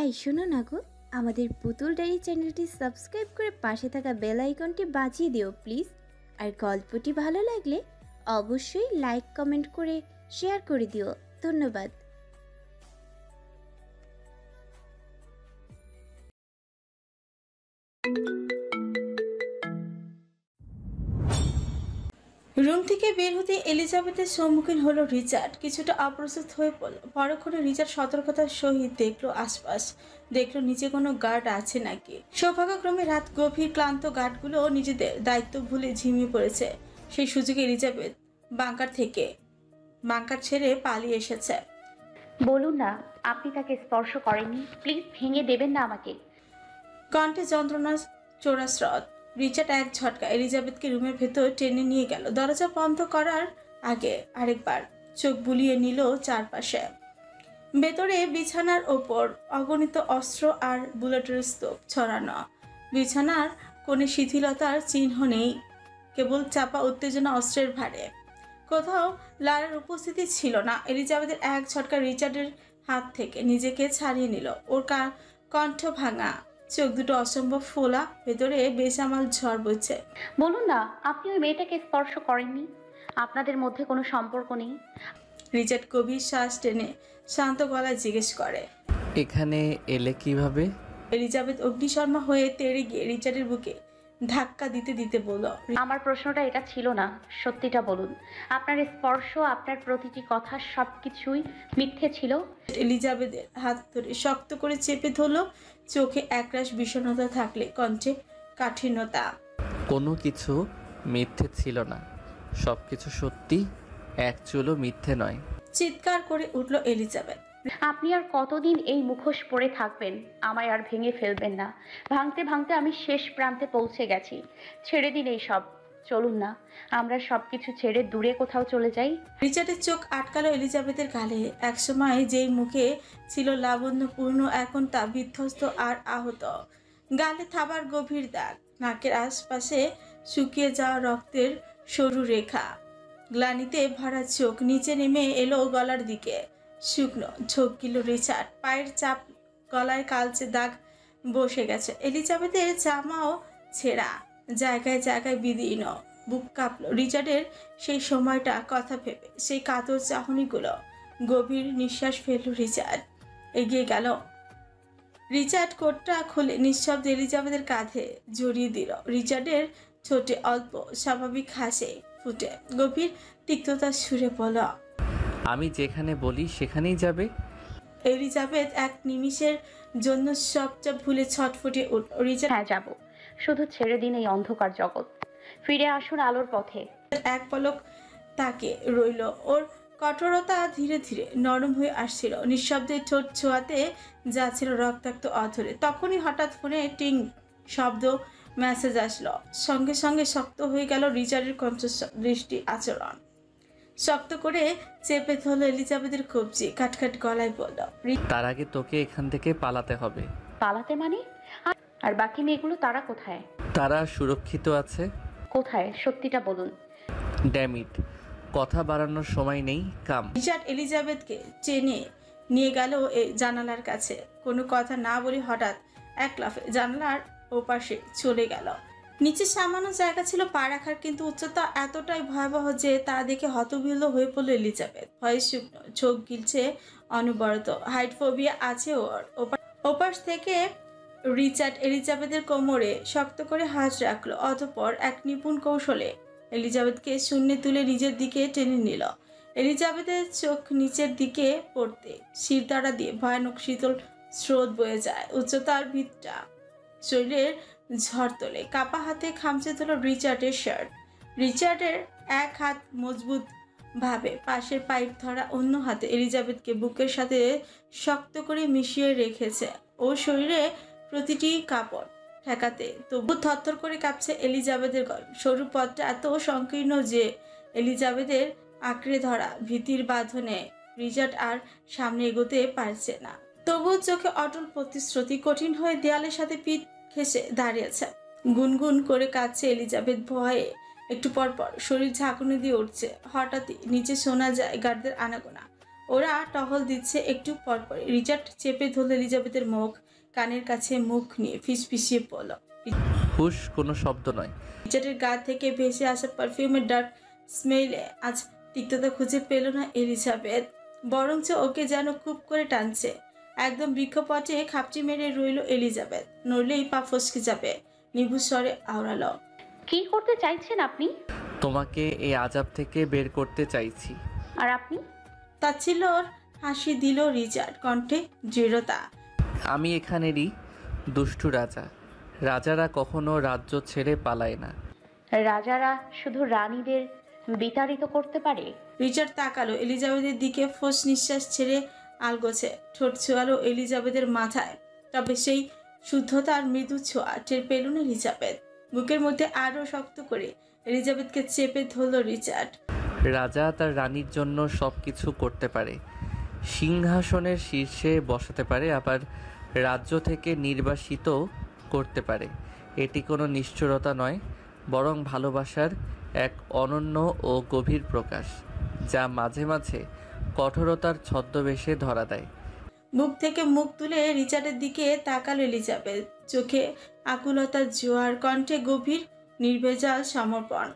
এই শোনো না গো, আমাদের পুতুল ডায়েরি চ্যানেলটি সাবস্ক্রাইব করে পাশে থাকা বেল আইকনটি বাজিয়ে দিও প্লিজ। আর গল্পটি ভালো লাগলে অবশ্যই লাইক কমেন্ট করে শেয়ার করে দিও। ধন্যবাদ। রুম থেকে বের হতে এলিজাবেথের সম্মুখীন হলো রিচার্ড। কিছুটা অপ্রস্তুত হয়ে পড়ল। পরক্ষণে রিচার্ড সতর্কতার সহিত দেখলো আশপাশ, দেখলো নিচে কোনো গার্ড আছে নাকি। সৌভাগ্যক্রমে রাত গভীর, ক্লান্ত গার্ডগুলো নিজেদের দায়িত্ব ভুলে ঝিমিয়ে পড়েছে। সেই সুযোগে এলিজাবেথ বাংকার ছেড়ে পালিয়ে এসেছে। বলুন না আপনি তাকে স্পর্শ করেননি, প্লিজ ভেঙে দেবেন না আমাকে। কণ্ঠে যন্ত্রণার চোরাস্রোত। রিচার্ড এক ঝটকা এলিজাবেথকে রুমের ভেতর টেনে নিয়ে গেল। দরজা বন্ধ করার আগে আরেকবার চোখ বুলিয়ে নিল চারপাশে। ভেতরে বিছানার ওপর অগণিত অস্ত্র আর বুলেটের স্তূপ ছড়ানো। বিছানার কোণে শিথিলতার চিহ্ন নেই, কেবল চাপা উত্তেজনা অস্ত্রের ভারে। কোথাও লারার উপস্থিতি ছিল না। এলিজাবেথের এক ঝটকা রিচার্ডের হাত থেকে নিজেকে ছাড়িয়ে নিল। ওর কণ্ঠ ভাঙা, চোখ দুটো অসম্ভব ফোলা, ভেতরে বেসামাল ঝড় বইছে। বলুন না আপনি ওই মেয়েটাকে স্পর্শ করেননি, আপনাদের মধ্যে কোনো সম্পর্ক নেই। রিচার্ড গভীর শ্বাস টেনে শান্ত গলায় জিজ্ঞেস করে, এখানে এলে কিভাবে? এলিজাবেথ অগ্নিশর্মা হয়ে তেড়ে গিয়ে রিচার্ডের বুকে ধাক্কা দিতে দিতে বলল, আমার প্রশ্নটা এটা ছিল না, সত্যিটা বলুন। আপনার স্পর্শ, আপনার প্রতিটি কথা সবকিছুই মিথ্যে ছিল। এলিজাবেথের হাত ধরে শক্ত করে চেপে ধরল। চোখে একরাশ বিষণ্ণতা থাকলে কণ্ঠে কাঠিন্যতা। কোনো কিছু মিথ্যে ছিল না, সব কিছু সত্যি, এক চুলও মিথ্যে নয়। চিৎকার করে উঠল এলিজাবেথ। আপনি আর কতদিন এই মুখোশ পরে থাকবেন? আমায় আর ভেঙে ফেলবেন না। ভাঙতে ভাঙতে আমি শেষ প্রান্তে পৌঁছে গেছি। ছেড়ে দিন এই সব, চলুন না আমরা সবকিছু ছেড়ে দূরে কোথাও চলে যাই। রিচার্ডের চোখ আটকালো এলিজাবেথের গালে। একসময় যেই মুখে ছিল লাবণ্যপূর্ণ, এখন তা বিধ্বস্ত আর আহত। গালে থাবার গভীর দাগ, নাকের আশপাশে শুকিয়ে যাওয়া রক্তের সরু রেখা, গ্লানিতে ভরা চোখ নিচে নেমে এলো গলার দিকে। শুকনো ঝোঁক গেল রিচার্ড, পায়ের চাপ, গলায় কালচে দাগ বসে গেছে। এলিজাবেথের জামাও ছেঁড়া, জায়গায় জায়গায় বিদীর্ণ। বুক কাঁপলো রিচার্ডের সেই সময়টা কথা ভেবে, সেই কাতর চাহনিগুলো। গভীর নিঃশ্বাস ফেলল রিচার্ড, এগিয়ে গেল। রিচার্ড কোটটা খুলে নিঃশব্দে এলিজাবেথের কাঁধে জড়িয়ে দিল। রিচার্ডের ঠোঁটে অল্প স্বাভাবিক হাসে ফুটে, গভীর তিক্ততার সুরে বলল, আমি যেখানে বলি সেখানেই যাবে। এলিজাবেথ এক নিমিষের জন্য সবটা ভুলে ছটফটে উঠল। রিচার্ড হ্যাঁ যাব, শুধু ছেড়ে দিন এই অন্ধকার জগৎ, ফিরে আসুন আলোর পথে। এক পলক তাকে রইল। ওর কঠোরতা ধীরে ধীরে নরম হয়ে আসছিল, নিঃশব্দে ঠোঁট ছোঁয়াতে যাচ্ছিল রক্তাক্ত অধরে। তখনই হঠাৎ ফোনে টিং শব্দ, মেসেজ আসলো। সঙ্গে সঙ্গে শক্ত হয়ে গেল রিচার্ডের কণ্ঠস্বর, দৃষ্টি, আচরণ। শক্ত করে চেপে ধরল এলিজাবেথের কবজি, কাটকাট গলায় বলল, তার আগে তোকে এখান থেকে পালাতে হবে। পালাতে মানে? আর বাকি মেয়েগুলো তারা কোথায়? তারা সুরক্ষিত আছে। কোথায়? সত্যিটা বলুন। ড্যামিট, কথা বাড়ানোর সময় নেই, কাম। রিচার্ড এলিজাবেথকে টেনে নিয়ে গেল জানালার কাছে। কোনো কথা না বলে হঠাৎ এক লাফে জানালার ওপাশে চলে গেল। নিচে সামান্য জায়গা ছিল পা রাখার, কিন্তু উচ্চতা এতটাই ভয়াবহ যে তা দেখে হতবিহ্বল হয়ে পড়ল এলিজাবেথ। ভয়ে শুকনো, চোখ গিলছে অনবরত। হাইট ফোবিয়া আছে ওর। ওপাশ থেকে রিচার্ড এলিজাবেথের কোমরে শক্ত করে হাত রাখলো, অতঃপর এক নিপুণ কৌশলে এলিজাবেথকে শূন্যে তুলে নিজের দিকে টেনে নিল। এলিজাবেথের চোখ নিচের দিকে পড়তে শিরদাঁড়া দিয়ে ভয়ানক শীতল স্রোত বয়ে যায়। উচ্চতার ভিতটা শরীরের ঝড় তোলে। কাপা হাতে খামচে ধরল রিচার্ডের শার্ট। রিচার্ডের এক হাত মজবুত ভাবে পাশের পাইপ ধরা, অন্য হাতে এলিজাবেথকে বুকের সাথে শক্ত করে মিশিয়ে রেখেছে। ও শরীরে প্রতিটি কাপড় ঠেকাতে তবু থরথর করে কাঁপছে এলিজাবেথের গলা। সরু পথটা এত সংকীর্ণ যে এলিজাবেথের আঁকড়ে ধরা ভীতির বাঁধনে রিচার্ড আর সামনে এগোতে পারছে না। তবুও চোখে অটল প্রতিশ্রুতি কঠিন হয়ে দেয়ালের সাথে পিঠ ঘেঁষে দাঁড়িয়েছে। গুনগুন করে কাঁদছে এলিজাবেথ ভয়ে। একটু পর পর শরীর ঝাঁকুনি দিয়ে উঠছে। হঠাৎই নিচে শোনা যায় গার্ডদের আনাগোনা। ওরা টহল দিচ্ছে একটু পর পর। রিচার্ড চেপে ধরল এলিজাবেথের মুখ, কানের কাছে মুখ নিয়ে ফিসফিসিয়ে পড়ল। হুশ, কোনো শব্দ নয়। রিচার্ডের গা থেকে ভেসে আসা পারফিউমের ডার্ক স্মেলে আজ তিক্ততা খুঁজে পেল না এলিজাবেথ, বরঞ্চ ওকে যেন খুব করে টানছে। একদম বৃক্ষপটে খাপটি মেরে রইল এলিজাবেথ, নড়লেই পা ফসকে যাবে। নিভু স্বরে আওড়ালো, কি করতে চাইছেন আপনি? তোমাকে এই আজাব থেকে বের করতে চাইছি। আর আপনি? তাচ্ছিল্যর হাসি দিল রিচার্ড, কণ্ঠে দৃঢ়তা। আমি এখানেরই দুষ্টু রাজা। রাজারা কখনো রাজ্য ছেড়ে পালায় না। রাজারা শুধু রানীদের বিতাড়িত করতে পারে? রিচার্ড তাকালো এলিজাবেথের দিকে, ফোঁস নিঃশ্বাস ছেড়ে আলগোছে, ঠোঁট ছোঁয়ালো এলিজাবেথের মাথায়। তবে সেই শুদ্ধতার মৃদু ছোঁয়া টের পেল না এলিজাবেথ। বুকের মধ্যে আরো শক্ত করে এলিজাবেথকে চেপে ধরল রিচার্ড। রাজা তার রানীর জন্য সব কিছু করতে পারে, সিংহাসনের শীর্ষে বসাতে পারে, আবার রাজ্য থেকে নির্বাসিত করতে পারে। এটি কোনো নিষ্ঠুরতা নয়, বরং ভালোবাসার এক অনন্য ও গভীর প্রকাশ, যা মাঝে মাঝে কঠোরতার ছদ্মবেশে ধরা দেয়। বুক থেকে মুখ তুলে রিচার্ডের দিকে তাকালো এলিজাবেথ, চোখে আকুলতার জোয়ার, কণ্ঠে গভীর নির্ভেজাল সমর্পণ।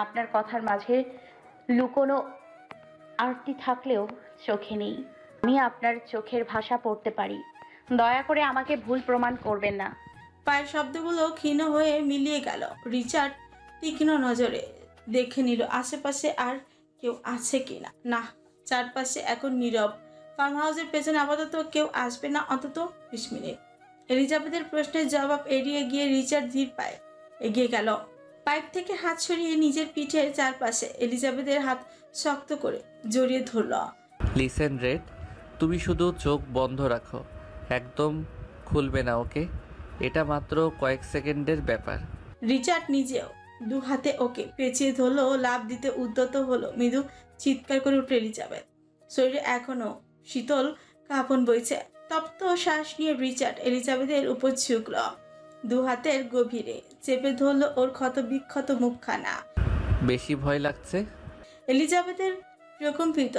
আপনার কথার মাঝে লুকোনো আরতি থাকলেও চোখে নেই। আমি আপনার চোখের ভাষা পড়তে পারি। দয়া করে আমাকে ভুল প্রমাণ করবেন না। পায়ের শব্দগুলো ক্ষীণ হয়ে মিলিয়ে গেল। রিচার্ড তীক্ষ্ণ নজরে দেখে নিল আশেপাশে আর কেউ আছে কিনা। না, চারপাশে এখন নীরব। ফার্ম হাউসের পেছনে আপাতত কেউ আসবে না, অন্তত 20 মিনিট। এলিজাবেথের প্রশ্নের জবাব এড়িয়ে গিয়ে রিচার্ড ধীর পায়ে এগিয়ে গেল। পাইপ থেকে হাত সরিয়ে নিজের পিঠের চারপাশে এলিজাবেথের হাত শক্ত করে জড়িয়ে ধরল। লিসেন রেড, তুমি শুধু চোখ বন্ধ রাখো, একদম খুলবে না, ওকে? এটা মাত্র কয়েক সেকেন্ডের ব্যাপার। রিচার্ড নিজেও দু হাতে ওকে পেঁচিয়ে ধরলো, লাফ দিতে উদ্যত হলো। মৃদু চিৎকার করে উঠল এলিজাবেথ, শরীরে এখনো শীতল কাঁপন বইছে। তপ্ত শ্বাস নিয়ে রিচার্ড এলিজাবেথের উপর ঝুঁকল, দু হাতের গভীরে চেপে ধরলো ওর ক্ষত বিক্ষত মুখখানা। বেশি ভয় লাগছে? এলিজাবেথের প্রকম্পিত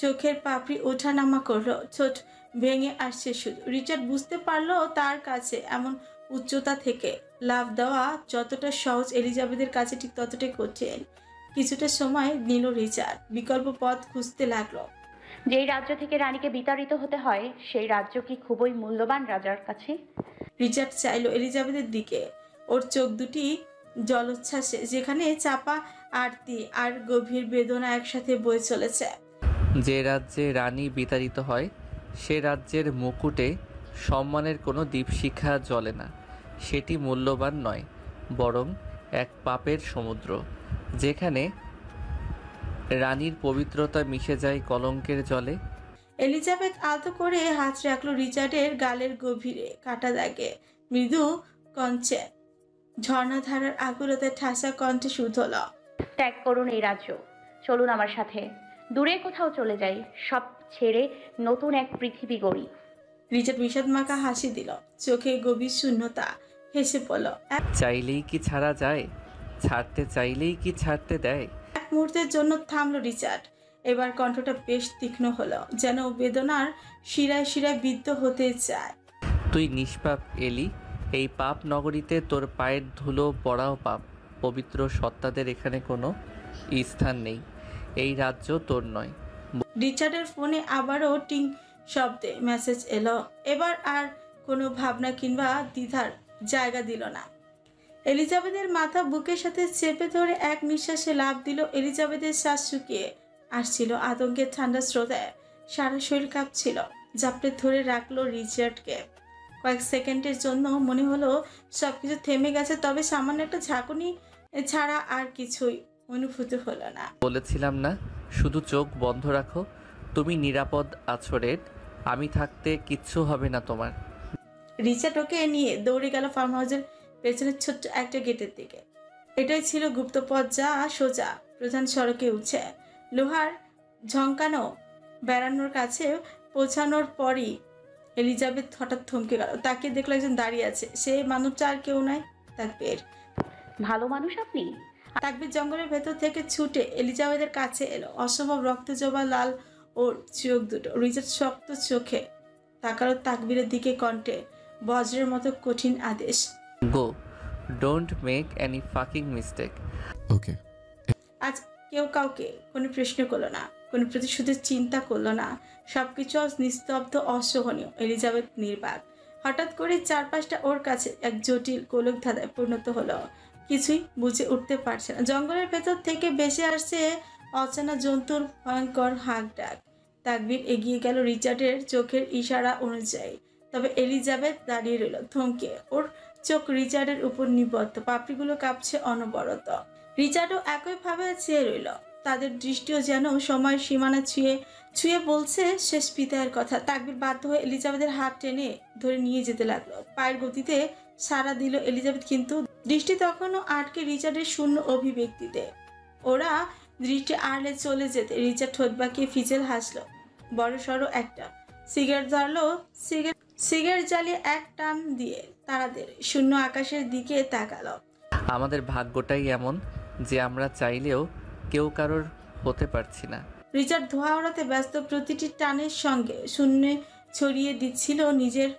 চোখের পাপড়ি ওঠানামা করলো, ঠোঁট ভেঙে আসছে শুধু। রিচার্ড বুঝতে পারলো তার কাছে এমন উচ্চতা থেকে লাফ দেওয়া যতটা সহজ, এলিজাবেথের কাছে ঠিক ততটাই কঠিন। কিছুটা সময় নিল রিচার্ড, বিকল্প পথ খুঁজতে লাগলো। যেই রাজ্য থেকে রানীকে বিতাড়িত হতে হয়, সেই রাজ্য কি খুবই মূল্যবান রাজার কাছে? রিচার্ড চাইলো এলিজাবেথের দিকে, ওর চোখ দুটি জলোচ্ছ্বাসে, যেখানে চাপা আরতি আর গভীর বেদনা একসাথে বয়ে চলেছে। যে রাজ্যে রানী বিতাড়িত হয়, সে রাজ্যের মুকুটে সম্মানের কোনো দীপশিখা জ্বলে না। সেটি মূল্যবান নয়, বরং এক পাপের সমুদ্র, যেখানে রানীর পবিত্রতা মিশে যায় কলঙ্কের জলে। এলিজাবেথ আলতো করে হাত রাখলো রিচার্ডের গালের গভীরে, কাটা দাগে মৃদু কঞ্চে ঝর্ণাধারার আকুলতায় ঠাসা কণ্ঠে শুধল, ত্যাগ করুন এই রাজ্য, চলুন আমার সাথে, দূরে কোথাও চলে যাই, সব ছেড়ে নতুন এক পৃথিবী গড়ি। রিচার্ড বিষাদমাখা হাসি দিল, চোখে গভীর শূন্যতা, হেসে পড়ল। চাইলেই কি ছাড়া যায়? ছাড়তে চাইলেই কি ছাড়তে দেয়? এক মুহূর্তের জন্য থামলো রিচার্ড। এবার কণ্ঠটা বেশ তীক্ষ্ণ হলো, যেন বেদনার শিরায় শিরায় বিদ্ধ হতে চায়। তুই নিষ্পাপ এলি, এই পাপ নগরীতে তোর পায়ের ধুলো পড়াও পাপ। পবিত্র সত্তাদের এখানে কোনো স্থান নেই। এই রাজ্য তোর নয়। রিচার্ডের ফোনে আবারও টিং শব্দে মেসেজ এলো। এবার আর কোনো ভাবনা কিংবা দ্বিধার জায়গা দিল না। এলিজাবেথের মাথা বুকের সাথে চেপে ধরে এক নিঃশ্বাসে লাফ দিল। এলিজাবেথের শ্বাস শুকিয়ে আসছিল, আতঙ্কের ঠান্ডা স্রোতে সারা শরীর কাঁপছিল। জাপটে ধরে রাখলো রিচার্ডকে। কয়েক সেকেন্ডের জন্য মনে হলো সবকিছু থেমে গেছে, তবে সামান্য একটা ঝাঁকুনি ছাড়া আর কিছুই অনুভূতি হলো না। বলেছিলাম না, শুধু চোখ বন্ধ রাখো। তুমি নিরাপদ আছো রেড, আমি থাকতে কিচ্ছু হবে না তোমার। রিচার্ড ওকে নিয়ে দৌড়ে গেল ফার্ম হাউসের পেছনের ছোট্ট একটা গেটের দিকে। এটাই ছিল গুপ্ত পথ, যা সোজা প্রধান সড়কে উঠছে। লোহার ঝঙ্কানো বেড়ানোর কাছে পৌঁছানোর পরই এলিজাবেথ হঠাৎ থমকে গেল। তাকে দেখলো একজন দাঁড়িয়ে আছে। সে মানুষটা আর কেউ নয়, তাকবীর। ভালো মানুষ আপনি? তাকবীর জঙ্গলের ভেতর থেকে ছুটে এলিজাবেথের কাছে এলো। অসম্ভব রক্তজবা লাল ওর চোখ দুটো। রিচার্ড শক্ত চোখে তাকালো তাকবীরের দিকে, কণ্ঠে বজ্রের মতো কঠিন আদেশ, go, don't make any fucking mistake. Okay. আজ কেউ কাউকে কোনো প্রশ্ন করলো না, কোনো প্রতিশোধের চিন্তা করলো না। সবকিছু আজ নিস্তব্ধ, অসহনীয়। এলিজাবেথ নির্বাক। হঠাৎ করে চারপাশটা ওর কাছে এক জটিল গোলক ধাঁধায় পরিণত হলো। কিছুই বুঝে উঠতে পারছে না। জঙ্গলের ভেতর থেকে ভেসে আসছে অচেনা জন্তুর ভয়ঙ্কর হাঁক ডাক। তাকবীর এগিয়ে গেল রিচার্ডের চোখের ইশারা অনুযায়ী। তবে এলিজাবেথ দাঁড়িয়ে রইল থমকে। ওর চোখ রিচার্ডের উপর নিবদ্ধ, পাপড়িগুলো কাঁপছে অনবরত। রিচার্ডও একইভাবে চেয়ে রইল। তাদের দৃষ্টিও যেন সময়ের সীমানা ছুঁয়ে ছুঁয়ে বলছে শেষ বিদায়ের কথা। তাকবীর বাধ্য হয়ে এলিজাবেথের হাত টেনে ধরে নিয়ে যেতে লাগলো। পায়ের গতিতে সাড়া দিল এলিজাবেথ, কিন্তু দৃষ্টি তখনও আটকে রিচার্ডের শূন্য অভিব্যক্তিতে। ওরা দৃষ্টি আড়লে চলে যেতে রিচার্ড ঠোঁট বাঁকিয়ে ফিচেল হাসলো। বড় সড়ো একটা সিগারেট ধরলো। সিগারেট জ্বালিয়ে এক টান দিয়ে তারাদের শূন্য আকাশের দিকে তাকালো। আমাদের ভাগ্যটাই এমন যে আমরা চাইলেও কেউ কারোর হতে পারছি না। রিচার্ড ধোঁয়া ওড়াতে ব্যস্ত, প্রতিটি টানের সঙ্গে শূন্যে ছড়িয়ে দিচ্ছিল নিজের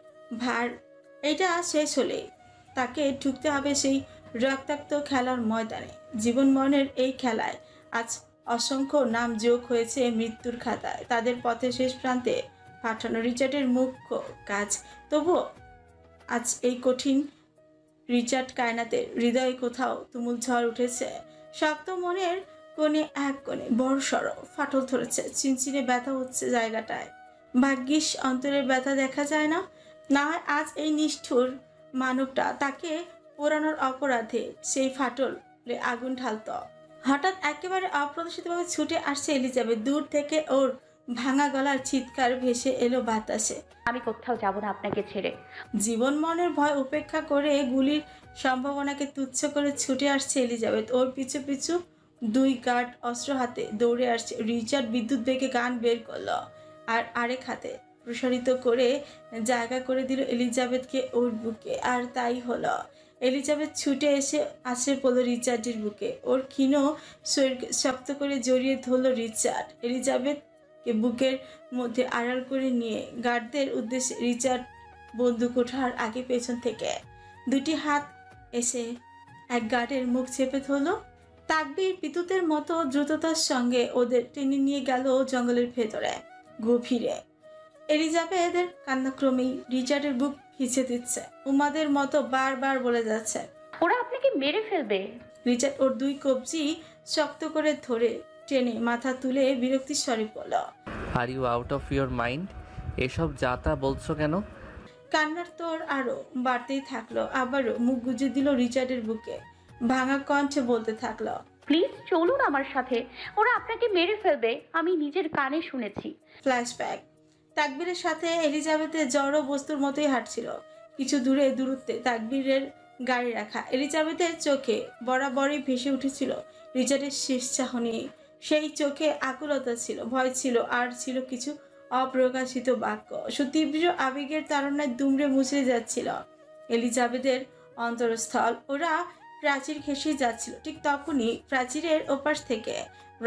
ভার। এটা শেষ হলেই তাকে ঢুকতে হবে সেই রক্তাক্ত খেলার ময়দানে। জীবন মরণের এই খেলায় আজ অসংখ্য নাম যোগ হয়েছে মৃত্যুর খাতায়। তাদের পথে শেষ প্রান্তে পাঠানো রিচার্ডের মুখ্য কাজ। তবুও আজ এই কঠিন রিচার্ড কায়নাতের হৃদয়ে কোথাও তুমুল ঝড় উঠেছে। শক্ত মনের কোণে এক কোণে বড় সড়ো ফাটল ধরেছে, চিনচিনে ব্যথা হচ্ছে জায়গাটায়। ভাগ্যিস অন্তরের ব্যথা দেখা যায় না, না হয় আজ এই নিষ্ঠুর মানবটা তাকে পোড়ানোর অপরাধে সেই ফাটলে আগুন ঢালত। হঠাৎ একেবারে অপ্রত্যাশিতভাবে ছুটে আসছে এলিজাবেথ। দূর থেকে ওর ভাঙা গলার চিৎকার ভেসে এলো বাতাসে। আমি কোথাও যাব না আপনাকে ছেড়ে। জীবন মনের ভয় উপেক্ষা করে গুলির সম্ভাবনাকে তুচ্ছ করে ছুটে আসছে এলিজাবেথ। ওর পিছু পিছু দুই গার্ড অস্ত্র হাতে দৌড়ে আসছে। রিচার্ড বিদ্যুৎ বেগে গান বের করলো আর আরেক হাতে প্রসারিত করে জায়গা করে দিল এলিজাবেথকে ওর বুকে। আর তাই হলো। এলিজাবেথ ছুটে এসে আছড়ে পড়ল রিচার্ডের বুকে। ওর ক্ষীণ শরীরকে শক্ত করে জড়িয়ে ধরল রিচার্ড। এলিজাবেথকে বুকের মধ্যে আড়াল করে নিয়ে গার্ডদের উদ্দেশ্যে রিচার্ড বন্দুক ওঠার আগে পেছন থেকে দুটি হাত এসে এক গার্ডের মুখ চেপে ধরল। তাকবীর বিদ্যুতের মতো দ্রুততার সঙ্গে ওদের টেনে নিয়ে গেল জঙ্গলের ভেতরে গভীরে। এলিজাবেথের কান্নাক্রমেই রিচার্ডের বুক ভিজে দিচ্ছে। উমাদের মতো বারবার বলে যাচ্ছে, ওরা আপনাকে মেরে ফেলবে। রিচার্ড ওর দুই কবজি শক্ত করে ধরে টেনে মাথা তুলে বিরক্তির স্বরে বলল, are you out of your mind? এসব যা তা বলছো কেন? কান্নার তোর আরো বাড়তেই থাকলো। আবারও মুখ গুজে দিল রিচার্ডের বুকে। ভাঙা কণ্ঠে বলতে থাকলো, প্লিজ চলুন আমার সাথে, ওরা আপনাকে মেরে ফেলবে। আমি নিজের কানে শুনেছি। ফ্ল্যাশব্যাক। তাকবীরের সাথে এলিজাবেথের জড় বস্তুর মতোই হাঁটছিল। কিছু দূরত্বে তাকবীরের গাড়ি রাখা। এলিজাবেথের চোখে বরাবরই ভেসে উঠেছিল রিচার্ডের শেষ চাহনি। সেই চোখে আকুলতা ছিল, ভয় ছিল, আর ছিল কিছু অপ্রকাশিত বাক্য। সুতীব্র আবেগের তাড়নায় দুমড়ে মুচড়ে যাচ্ছিল এলিজাবেথের অন্তরস্থল। ওরা প্রাচীর ঘেঁষে যাচ্ছিল। ঠিক তখনই প্রাচীরের ওপাশ থেকে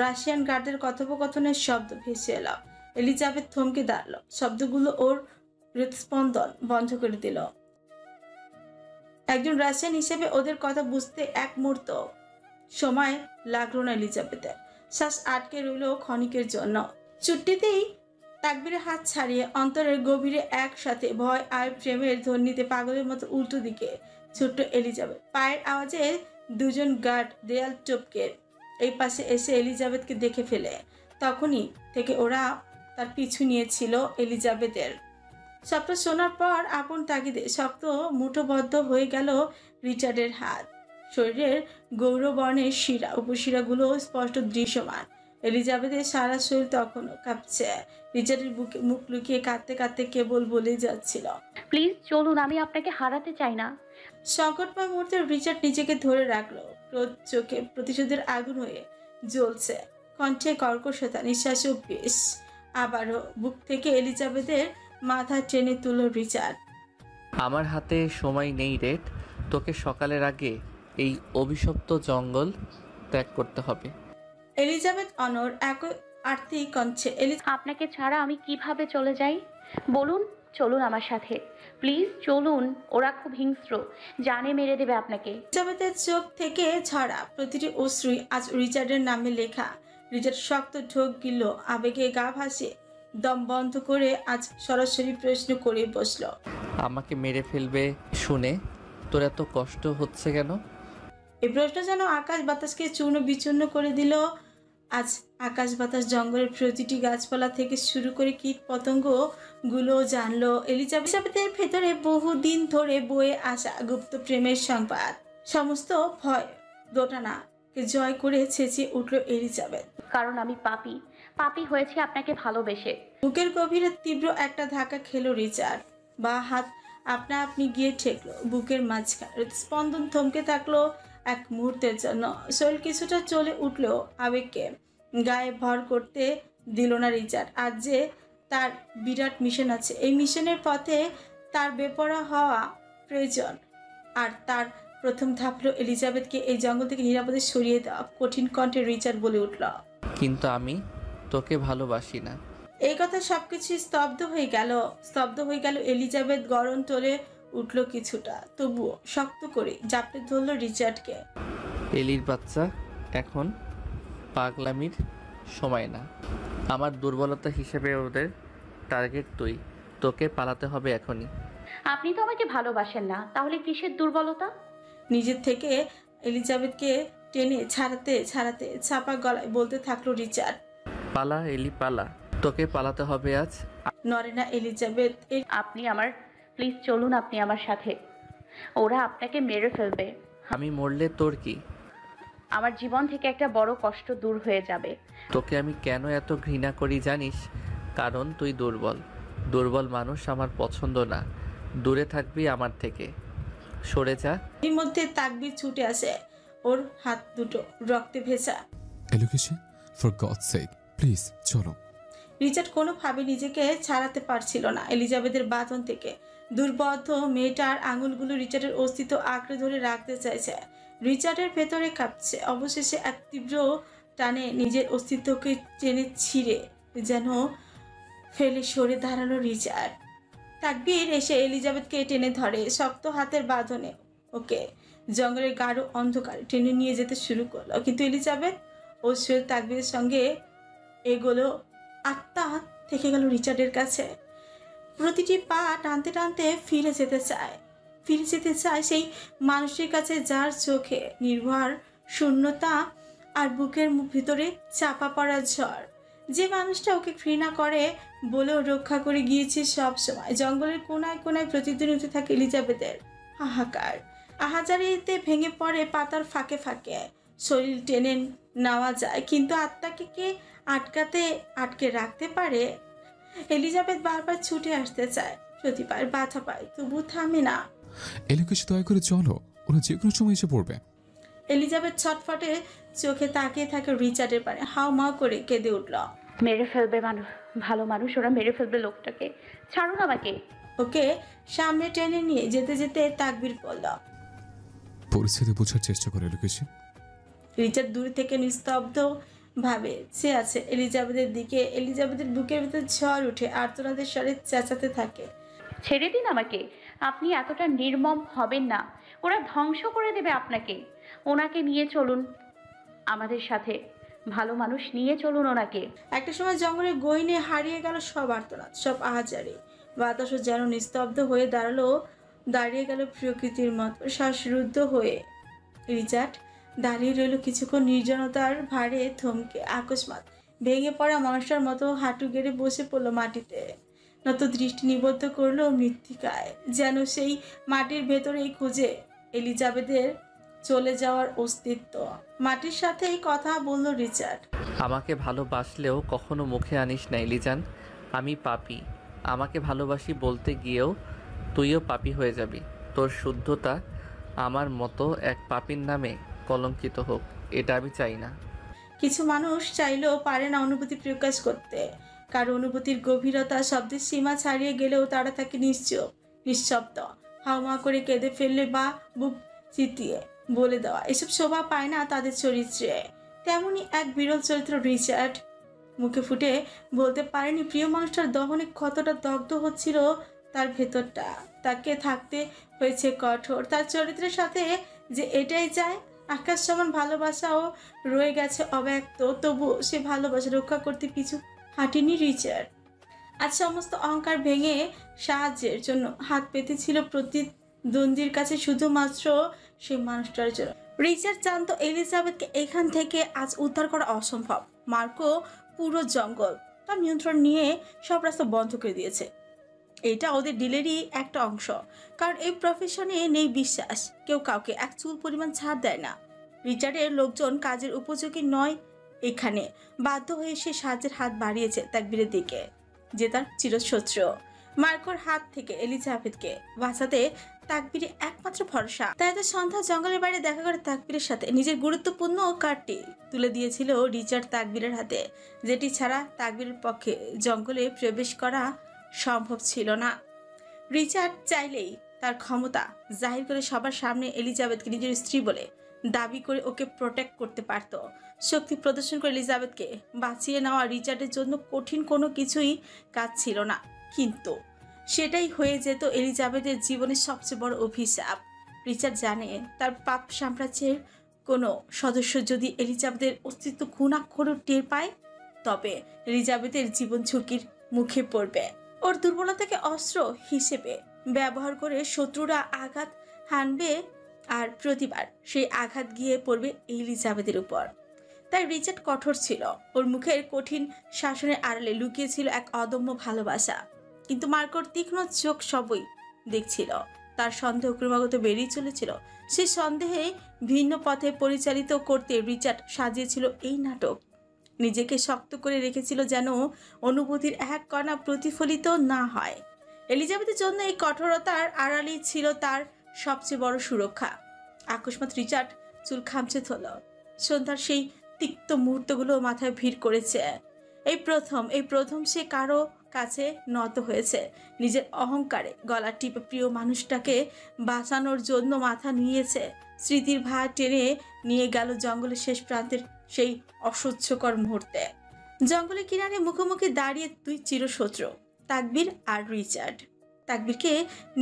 রাশিয়ান গার্ডের কথোপকথনের শব্দ ভেসে এলো। এলিজাবেথ থমকে দাঁড়ালো। শব্দগুলো ওর হৃদস্পন্দন বন্ধ করে দিল। একজন রাশিয়ান হিসেবে ওদের কথা বুঝতে এক মুহূর্ত সময় লাগলো না এলিজাবেথের। শ্বাস আটকে রইল ক্ষণিকের জন্য। চুট্টিতেই তাকবীরের হাত ছাড়িয়ে অন্তরের গভীরে একসাথে ভয় আর প্রেমের ধ্বনিতে পাগলের মতো উল্টো দিকে ছোট্ট এলিজাবেথ। পায়ের আওয়াজে দুজন গার্ড দেয়াল টপকে এই পাশে এসে এলিজাবেথকে দেখে ফেলে। তখনই থেকে ওরা তার পিছু নিয়েছিল এলিজাবেথের। সবটা শোনার পর আপন তাগিদে শক্ত মুঠোবদ্ধ হয়ে গেল রিচার্ডের হাত। শরীরের গৌরবর্ণের শিরা উপশিরাগুলো স্পষ্ট দৃশ্যমান। এলিজাবেথের সারা শরীর তখনও কাঁপছে। রিচার্ডের বুকে মুখ লুকিয়ে কাঁদতে কাঁদতে কেবল বলে যাচ্ছিল, প্লিজ চলুন, আমি আপনাকে হারাতে চাই না। সংকটময় মুহূর্তে রিচার্ড নিজেকে ধরে রাখলো। ক্রোধ চোখে প্রতিশোধের আগুন হয়ে জ্বলছে, কণ্ঠে কর্কশতা, নিঃশ্বাসও বেশ। আবারও বুক থেকে এলিজাবেথের মাথা টেনে তুলল রিচার্ড। আমার হাতে সময় নেই রেড, তোকে সকালের আগে এই অভিশপ্ত জঙ্গল ত্যাগ করতে হবে। এলিজাবেথ অনর আরতি কণ্ঠে আপনাকে ছাড়া আমি কিভাবে চলে যাই বলুন? চলুন আমার সাথে, প্লিজ চলুন। ওরা খুব হিংস্র, জানে মেরে দেবে আপনাকে। এলিজাবেথের চোখ থেকে ঝরা প্রতিটি অশ্রুই আজ রিচার্ডের নামে লেখা। রিচার্ড শক্ত ঢোক গিলল, আবেগে গা ভাসে দম বন্ধ করে আজ সরাসরি প্রশ্ন করে বসল। আমাকে মেরে ফেলবে শুনে তোর এত কষ্ট হচ্ছে কেন? এই প্রশ্ন যেন আকাশ বাতাসকে চূর্ণ বিচূর্ণ করে দিল। আজ আকাশ বাতাস জঙ্গলের প্রতিটি গাছপালা থেকে শুরু করে কীট পতঙ্গ গুলো জানলো এলিজাবেথের ভেতরে বহুদিন ধরে বয়ে আসা গুপ্ত প্রেমের সংবাদ। সমস্ত ভয় দোটানাকে জয় করে চেঁচিয়ে উঠল এলিজাবেথ। কারণ আমি পাপী, পাপী হয়েছি আপনাকে ভালোবেসে। বুকের গভীরে তীব্র একটা ধাক্কা খেলো রিচার্ড, বা হাত আপনা আপনি গিয়ে ঠেকলো বুকের মাঝখানে। স্পন্দন থমকে থাকলো এক মুহূর্তের জন্য। শরীর কিছুটা চলে উঠলেও আবেগকে গায়ে ভর করতে দিল না রিচার্ড। আজ যে তার বিরাট মিশন আছে, এই মিশনের পথে তার বেপরোয়া হওয়া প্রয়োজন। আর তার প্রথম ধাপ হলো এলিজাবেথকে এই জঙ্গল থেকে নিরাপদে সরিয়ে দেওয়া। কঠিন কণ্ঠে রিচার্ড বলে উঠল, কিন্তু আমি তোকে ভালোবাসি না। এই কথা সবকিছু স্তব্ধ হয়ে গেল। এলিজাবেথ গরম তোলে উঠল কিছুটা, তবুও শক্ত করে জাপটে ধরল রিচার্ডকে। এলির বাচ্চা, এখন পাগলামির সময় না। আমার দুর্বলতা হিসেবে ওদের টার্গেট তুই। তোকে পালাতে হবে এখনই। আপনি তো আমাকে ভালোবাসেন না, তাহলে কিসের দুর্বলতা? নিজের থেকে এলিজাবেথকে টেনে ছাড়াতে চাপা গলায় বলতে থাকলো রিচার্ড। পালা এলি পালা, তোকে পালাতে হবে আজ। নরে না এলিজাবেথ। আপনি আমার, প্লিজ চলুন আপনি আমার সাথে। ওরা আপনাকে মেরে ফেলবে। আমি মরলে তোর কি? আমার জীবন থেকে একটা বড় কষ্ট দূর হয়ে যাবে। তোকে আমি কেন এত ঘৃণা করি জানিস? কারণ তুই দুর্বল। দুর্বল মানুষ আমার পছন্দ না। দূরে থাকবি আমার থেকে, সরে যা। এর মধ্যে তাকবীর ছুটে আসে, ওর হাত দুটো রক্তে ভেজা। Allocation, for gods sec please চলো। রিচার্ড কোনোভাবে নিজেকে ছাড়াতে পারছিল না এলিজাবেথের বাঁধন থেকে। দুর্বদ্ধ মেয়েটার আঙুলগুলো রিচার্ডের অস্তিত্ব আঁকড়ে ধরে রাখতে চাইছে। রিচার্ডের ভেতরে কাঁপছে। অবশেষে এক তীব্র টানে নিজের অস্তিত্বকে টেনে ছিঁড়ে যেন ফেলে সরে দাঁড়ালো রিচার্ড। তাকবীর এসে এলিজাবেথকে টেনে ধরে শক্ত হাতের বাঁধনে। ওকে জঙ্গলের গাঢ় অন্ধকারে টেনে নিয়ে যেতে শুরু করলো, কিন্তু এলিজাবেথ ও সোহেল তাকবীরের সঙ্গে এগুলো আত্মা থেকে গেল রিচার্ডের কাছে। প্রতিটি পা টানতে টানতে ফিরে যেতে চায় সেই মানুষের কাছে যার চোখে নির্ভর শূন্যতা আর বুকের ভিতরে চাপা পড়া ঝড়। যে মানুষটা ওকে ঘৃণা করে বলেও রক্ষা করে গিয়েছে সব সময়। জঙ্গলের কোনায় কোনায় প্রতিদিন উঠে থাকে এলিজাবেথের হাহাকার। আহাজারিতে ভেঙে পড়ে পাতার ফাঁকে ফাঁকে। শরীর টেনে নেওয়া যায়, কিন্তু আত্মাকে কে আটকে রাখতে পারে? এলিজাবেথ বারবার ছুটে আসতে চায়, প্রতিবার বাধা পায়, তবু থামে না। এলোকেশ, দয়া করে চলো, ওরা যে কোনো সময় এসে পড়বে। এলিজাবেথ ছটফটে চোখে তাকিয়ে থাকে রিচার্ডের পানে, হাউমাউ করে কেঁদে উঠল। মেরে ফেলবে মানুষ, ভালো মানুষ, ওরা মেরে ফেলবে লোকটাকে। ছাড়ুন আমাকে। ওকে সামনে টেনে নিয়ে যেতে যেতে তাকবীর পড়ল। পরিস্থিতি বোঝার চেষ্টা করে এলোকেশ। রিচার্ড দূর থেকে নিস্তব্ধ ভাবে চেয়ে আছে এলিজাবেথের দিকে। এলিজাবেথের বুকের ভিতর ঝড় উঠে আর্তনাদের স্বরে চেঁচাতে থাকে, ছেড়ে দিন আমাকে। আপনি এতটা নির্মম হবেন না। ওরা ধ্বংস করে দেবে আপনাকে। ওনাকে নিয়ে চলুন আমাদের সাথে। ভালো মানুষ, নিয়ে চলুন ওনাকে। একটা সময় জঙ্গলের গহীনে হারিয়ে গেল সব আর্তনাদ, সব আহাজারি। বাতাসও যেন নিস্তব্ধ হয়ে দাঁড়িয়ে গেল প্রকৃতির মতো শ্বাসরুদ্ধ হয়ে। রিচার্ড দাঁড়িয়ে রইল কিছুক্ষণ নির্জনতার ভারে থমকে। আকস্মাৎ ভেঙে পড়া মানুষটার মতো হাঁটু গেড়ে বসে পড়লো মাটিতে। নত দৃষ্টি নিবদ্ধ করলো মৃত্তিকায়, যেন সেই মাটির ভেতরেই খুঁজে এলিজাবেথের চলে যাওয়ার অস্তিত্ব। মাটির সাথেই কথা বলল রিচার্ড। আমাকে ভালোবাসলেও কখনো মুখে আনিস না এলিজান। আমি পাপী। আমাকে ভালোবাসি বলতে গিয়েও তুইও পাপী হয়ে যাবি। তোর শুদ্ধতা আমার মতো এক পাপীর নামে কলঙ্কিত হোক, এটা আমি চাই না। কিছু মানুষ চাইলেও পারে না অনুভূতি প্রকাশ করতে। কারো অনুভূতির গভীরতা শব্দের সীমা ছাড়িয়ে গেলেও তারা থাকে নিঃশব্দ, হাওমা করে কেঁদে ফেললে বা বুক চিতিয়ে বলে দেওয়া, এসব শোভা পায় না তাদের চরিত্রে। তেমনি এক বিরল চরিত্র রিচার্ড। মুখে ফুটে বলতে পারেনি প্রিয় মানুষটার দহনে কতটা দগ্ধ হচ্ছিল তার ভেতরটা। তাকে থাকতে হয়েছে কঠোর, তার চরিত্রের সাথে যে এটাই চায়। আকাশ সমান ভালোবাসাও রয়ে গেছে অব্যক্ত, তবু সে ভালোবাসা রক্ষা করতে পিছু হাঁটেনি রিচার্ড। আজ সমস্ত অহংকার ভেঙে সাহায্যের জন্য হাত পেতেছিল প্রতিদ্বন্দ্বীর কাছে, শুধুমাত্র সে মানুষটার জন্য। রিচার্ড জানতো এলিজাবেথকে এখান থেকে আজ উদ্ধার করা অসম্ভব। মার্কো পুরো জঙ্গল তার নিয়ন্ত্রণ নিয়ে সব রাস্তা বন্ধ করে দিয়েছে। এটা ওদের ডিলেরই একটা অংশ, কারণ এই প্রফেশনে নেই বিশ্বাস। কেউ কাউকে এক চুল পরিমাণ ছাড় দেয় না। রিচার্ডের লোকজন কাজের উপযোগী নয় এখানে। বাধ্য হয়ে সে সাহায্যের হাত বাড়িয়েছে তাকবীরের দিকে, যে তার চিরশত্রু। মার্কোর হাত থেকে এলিজাবেথকে বাঁচাতে তাকবীরে একমাত্র ভরসা। তাই তো সন্ধ্যা জঙ্গলের বাইরে দেখা করে তাকবীরের সাথে নিজের গুরুত্বপূর্ণ কার্ডটি তুলে দিয়েছিল রিচার্ড তাকবীরের হাতে, যেটি ছাড়া তাকবীরের পক্ষে জঙ্গলে প্রবেশ করা সম্ভব ছিল না। রিচার্ড চাইলেই তার ক্ষমতা জাহির করে সবার সামনে এলিজাবেথকে নিজের স্ত্রী বলে দাবি করে ওকে প্রোটেক্ট করতে পারত। শক্তি প্রদর্শন করে এলিজাবেথকে বাঁচিয়ে নেওয়া রিচার্ডের জন্য কঠিন কোনো কিছুই কাজ ছিল না, কিন্তু সেটাই হয়ে যেত এলিজাবেথের জীবনের সবচেয়ে বড় অভিশাপ। রিচার্ড জানে তার পাপ সাম্রাজ্যের কোনো সদস্য যদি এলিজাবেথের অস্তিত্ব খুনাক্ষরেও টের পায়, তবে এলিজাবেথের জীবন ঝুঁকির মুখে পড়বে। ওর দুর্বলতাকে অস্ত্র হিসেবে ব্যবহার করে শত্রুরা আঘাত হানবে, আর প্রতিবার সেই আঘাত গিয়ে পড়বে এলিজাবেথের উপর। তাই রিচার্ড কঠোর ছিল। ওর মুখের কঠিন শাসনের আড়ালে লুকিয়েছিল এক অদম্য ভালোবাসা। কিন্তু মার্কোর তীক্ষ্ণ চোখ সবই দেখছিল। তার সন্দেহ ক্রমাগত বেড়েই চলেছিল। সে সন্দেহে ভিন্ন পথে পরিচালিত করতে রিচার্ড সাজিয়েছিল এই নাটক। নিজেকে শক্ত করে রেখেছিল যেন অনুভূতির এক কণা প্রতিফলিত না হয়। এলিজাবেথের জন্য এই কঠোরতার আড়ালেই ছিল তার সবচেয়ে বড় সুরক্ষা। আকস্মাৎ রিচার্ড চুল খামচে ধরল। সন্ধ্যার সেই তিক্ত মুহূর্তগুলো মাথায় ভিড় করেছে। এই প্রথম সে কারো কাছে নত হয়েছে। নিজের অহংকারে গলা টিপে প্রিয় মানুষটাকে বাঁচানোর জন্য মাথা নিয়েছে। স্মৃতির ভার টেনে নিয়ে গেল জঙ্গলের শেষ প্রান্তের সেই অসহ্যকর মুহূর্তে। জঙ্গলের কিনারে মুখোমুখি দাঁড়িয়ে দুই চিরশত্রু, তাকবীর আর রিচার্ড। তাকবীরকে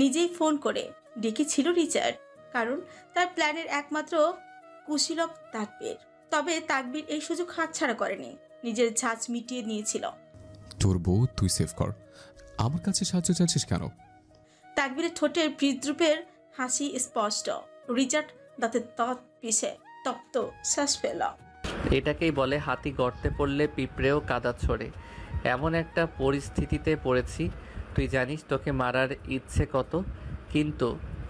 নিজেই ফোন করে ডেকেছিল রিচার্ড, কারণ তার প্ল্যানের একমাত্র কুশীলব তাকবীর। তবে তাকবীর এই সুযোগ হাতছাড়া করেনি, নিজের ঝাঁজ মিটিয়ে নিয়েছিল। তোর বউ তুই সেভ কর, আমার কাছে সাহায্য চাইছিস কেন? তাকবীরের ঠোঁটের বিদ্রুপের হাসি স্পষ্ট। রিচার্ড দাঁতের দাঁত পিষে তপ্ত শ্বাস পেল। এটাকেই বলে হাতি গর্তে পড়লে পিঁপড়েও কাদা ছোড়ে। এমন একটা পরিস্থিতিতে পড়েছি, তুই জানিস তোকে মারার ইচ্ছে কত, কিন্তু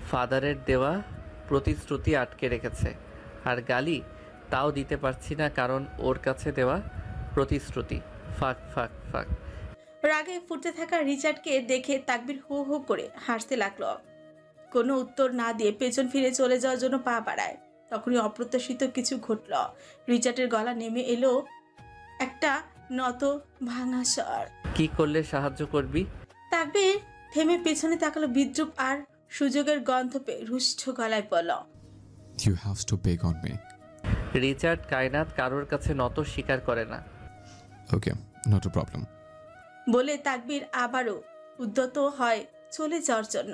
ফাদারের দেওয়া প্রতিশ্রুতি আটকে রেখেছে। আর গালি তাও দিতে পারছি না, কারণ ওর কাছে দেওয়া প্রতিশ্রুতি। ফাক ফাক ফাক। রাগে ফুটতে থাকা রিচার্ডকে দেখে তাকবীর হো হো করে হাসতে লাগলো। কোনো উত্তর না দিয়ে পেছন ফিরে চলে যাওয়ার জন্য পা বাড়ায়। তখনই অপ্রত্যাশিত কিছু ঘটল। রিচার্ডের গলা নেমে এলো একটা নত ভাঙা স্বর। কি করলে সাহায্য করবি? তাকবীর থেমে পেছনে তাকালো। বিদ্রুপ আর সুযোগের গন্ধ পেয়ে রুষ্ট গলায় বলল, you have to beg on me. Richard Kainat কারোর কাছে নত স্বীকার করে না। Okay, not a problem. বলে তাকবীর আবারও উদ্যত হয় চলে যাওয়ার জন্য।